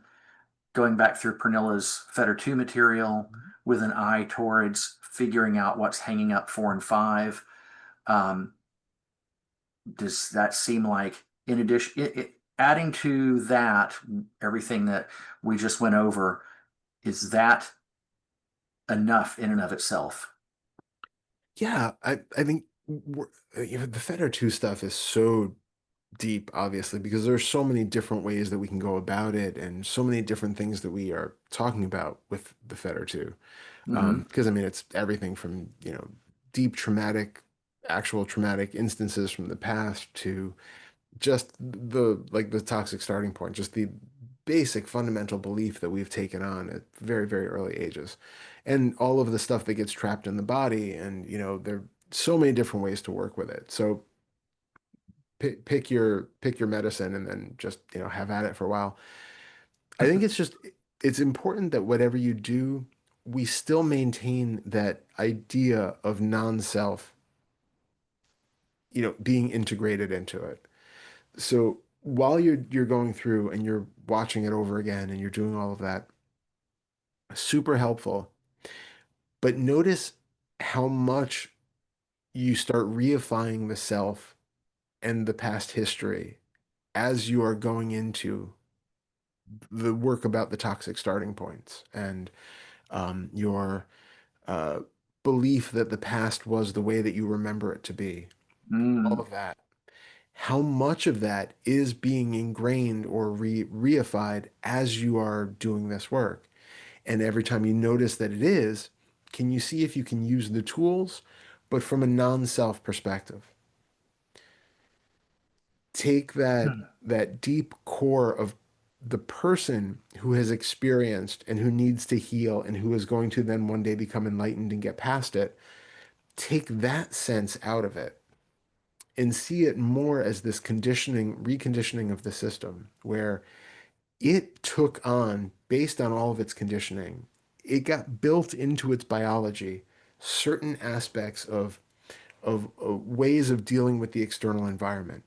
going back through Pernilla's Fetter 2 material with an eye towards figuring out what's hanging up 4 and 5? Um, does that seem like, in addition, adding to that, everything that we just went over, is that enough in and of itself? Yeah, I think the Feder 2 stuff is so deep, obviously, because there's so many different ways that we can go about it and so many different things that we are talking about with the Feder 2. Hmm. Because I mean, it's everything from, deep traumatic, actual traumatic instances from the past to just the toxic starting point, just the basic fundamental belief that we've taken on at very, very early ages. And all of the stuff that gets trapped in the body. And, there are so many different ways to work with it. So pick your medicine and then just, have at it for a while. I think it's important that whatever you do, we still maintain that idea of non-self, being integrated into it. So while you're going through and you're watching it over again and you're doing all of that, super helpful. But notice how much you start reifying the self and the past history as you are going into the work about the toxic starting points and your uh, belief that the past was the way that you remember it to be. All Mm. of that. How much of that is being ingrained or reified as you are doing this work? And every time you notice that it is, can you see if you can use the tools, but from a non-self perspective? Take that deep core of the person who has experienced and who needs to heal and who is going to then one day become enlightened and get past it. Take that sense out of it and see it more as this reconditioning of the system, where it took on, based on all of its conditioning, it got built into its biology, certain aspects of ways of dealing with the external environment.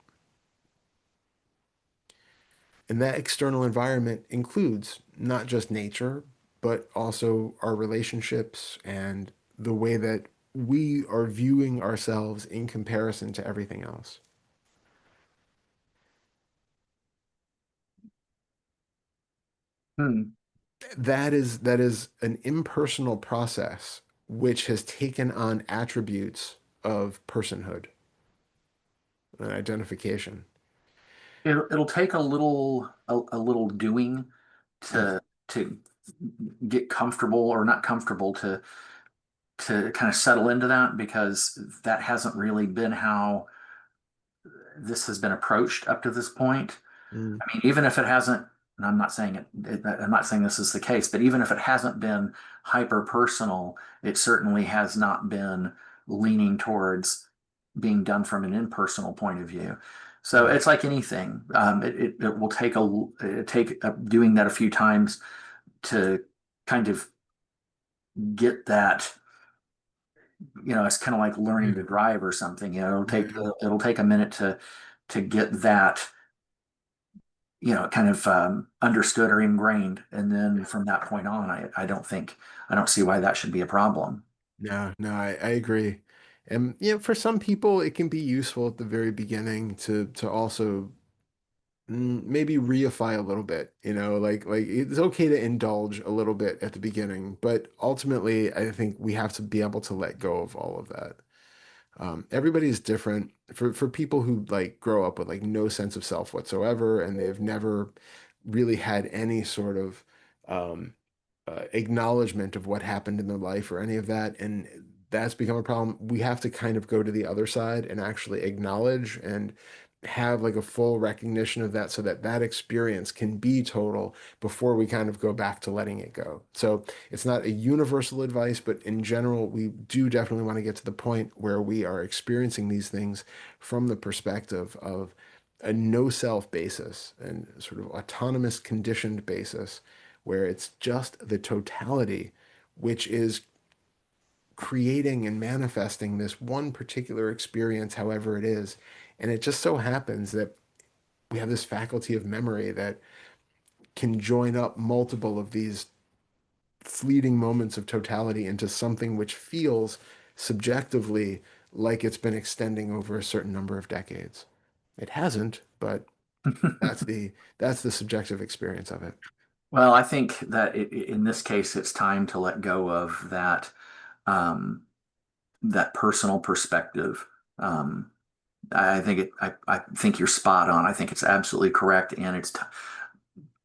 And that external environment includes not just nature, but also our relationships and the way that we are viewing ourselves in comparison to everything else. Hmm. that is an impersonal process which has taken on attributes of personhood and identification. It'll take a little doing Yeah. to get comfortable or not comfortable to kind of settle into that because that hasn't really been how this has been approached up to this point. Mm, I mean, even if it hasn't, and I'm not saying this is the case, but even if it hasn't been hyper personal, it certainly has not been leaning towards being done from an impersonal point of view. So yeah. it's like anything. It will take doing that a few times to kind of get that. It's kind of like learning to drive or something. Yeah. It'll take a minute to get that kind of understood or ingrained. And then from that point on, I don't see why that should be a problem. No, no, I agree. And for some people it can be useful at the very beginning to also maybe reify a little bit, like it's okay to indulge a little bit at the beginning, but ultimately I think we have to be able to let go of all of that. Everybody's different. For people who like grow up with like no sense of self whatsoever, and they've never really had any sort of um, acknowledgement of what happened in their life or any of that, and that's become a problem. We have to kind of go to the other side and actually acknowledge and have like a full recognition of that so that that experience can be total before we kind of go back to letting it go. So it's not a universal advice, but in general, we do definitely want to get to the point where we are experiencing these things from the perspective of a no self basis and sort of autonomous conditioned basis where it's just the totality which is creating and manifesting this one particular experience, however it is. And it just so happens that we have this faculty of memory that can join up multiple of these fleeting moments of totality into something which feels subjectively like it's been extending over a certain number of decades. It hasn't, but that's the subjective experience of it. Well, I think that in this case, it's time to let go of um, that personal perspective. Um, I think you're spot on. I think it's absolutely correct, and it's t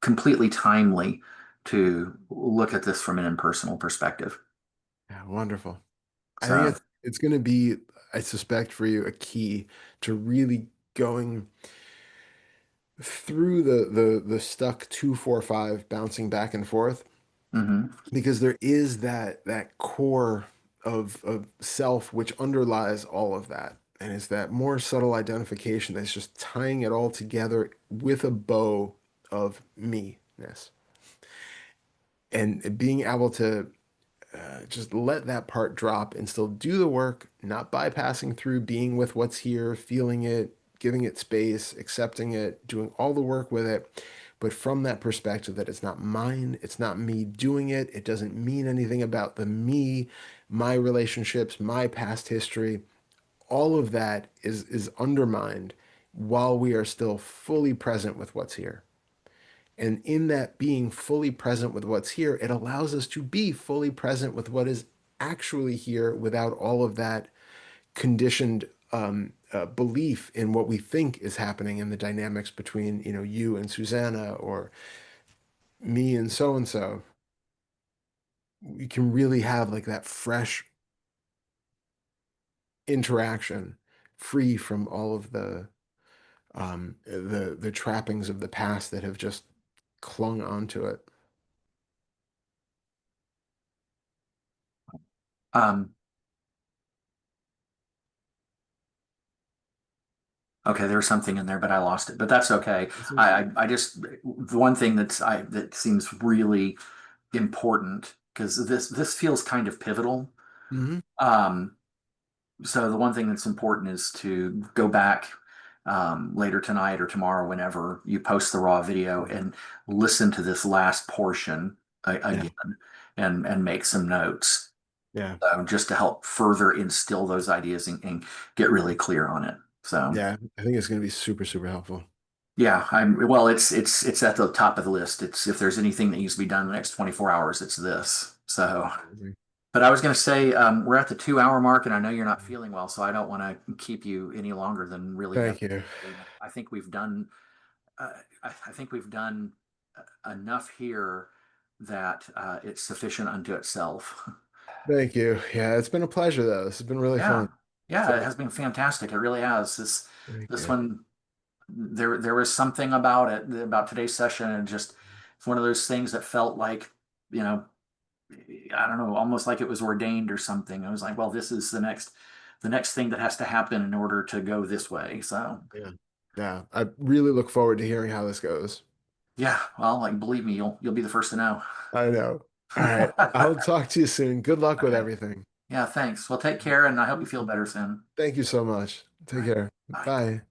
completely timely to look at this from an impersonal perspective. Yeah, wonderful. I think So, it's going to be, I suspect, for you a key to really going through the stuck 2 4 5 bouncing back and forth mhm. because there is that core of self which underlies all of that. And it's that more subtle identification that's just tying it all together with a bow of me-ness. And being able to just let that part drop and still do the work, not bypassing through being with what's here, feeling it, giving it space, accepting it, doing all the work with it. But from that perspective, that it's not mine, it's not me doing it, it doesn't mean anything about the me, my relationships, my past history. All of that is undermined while we are still fully present with what's here. And in that being fully present with what's here, it allows us to be fully present with what is actually here without all of that conditioned belief in what we think is happening in the dynamics between, you and Susanna or me and so and so. We can really have like that fresh interaction, free from all of the trappings of the past that have just clung onto it. Um, okay, there was something in there, but I lost it. But that's okay. It's okay. I just the one thing that seems really important because this feels kind of pivotal. Hmm. Um, So the one thing that's important is to go back later tonight or tomorrow, whenever you post the raw video, and listen to this last portion Yeah. again, and make some notes, Yeah. just to help further instill those ideas and get really clear on it. So, Yeah, I think it's going to be super, super helpful. Yeah, I'm well, it's at the top of the list. It's if there's anything that needs to be done in the next 24 hours, it's this. So, Amazing. but I was going to say we're at the 2 hour mark, and I know you're not feeling well, so I don't want to keep you any longer than really Thank heavily you. needed. I think we've done I think we've done enough here that it's sufficient unto itself. Thank you. Yeah, it's been a pleasure though. This has been really Yeah, fun. yeah, it So has been fantastic. It really has. thank This you. one there was something about it about today's session, and just it's one of those things that felt like you know I don't know, almost like it was ordained or something. I was like, well, this is the next thing that has to happen in order to go this way. So Yeah. Yeah. I really look forward to hearing how this goes. yeah, well, like believe me, you'll be the first to know. I know. All right. I'll talk to you soon. Good luck with Okay. everything. Yeah, thanks. Well, take care, and I hope you feel better soon. Thank you so much. All Take right. care. Bye. Bye.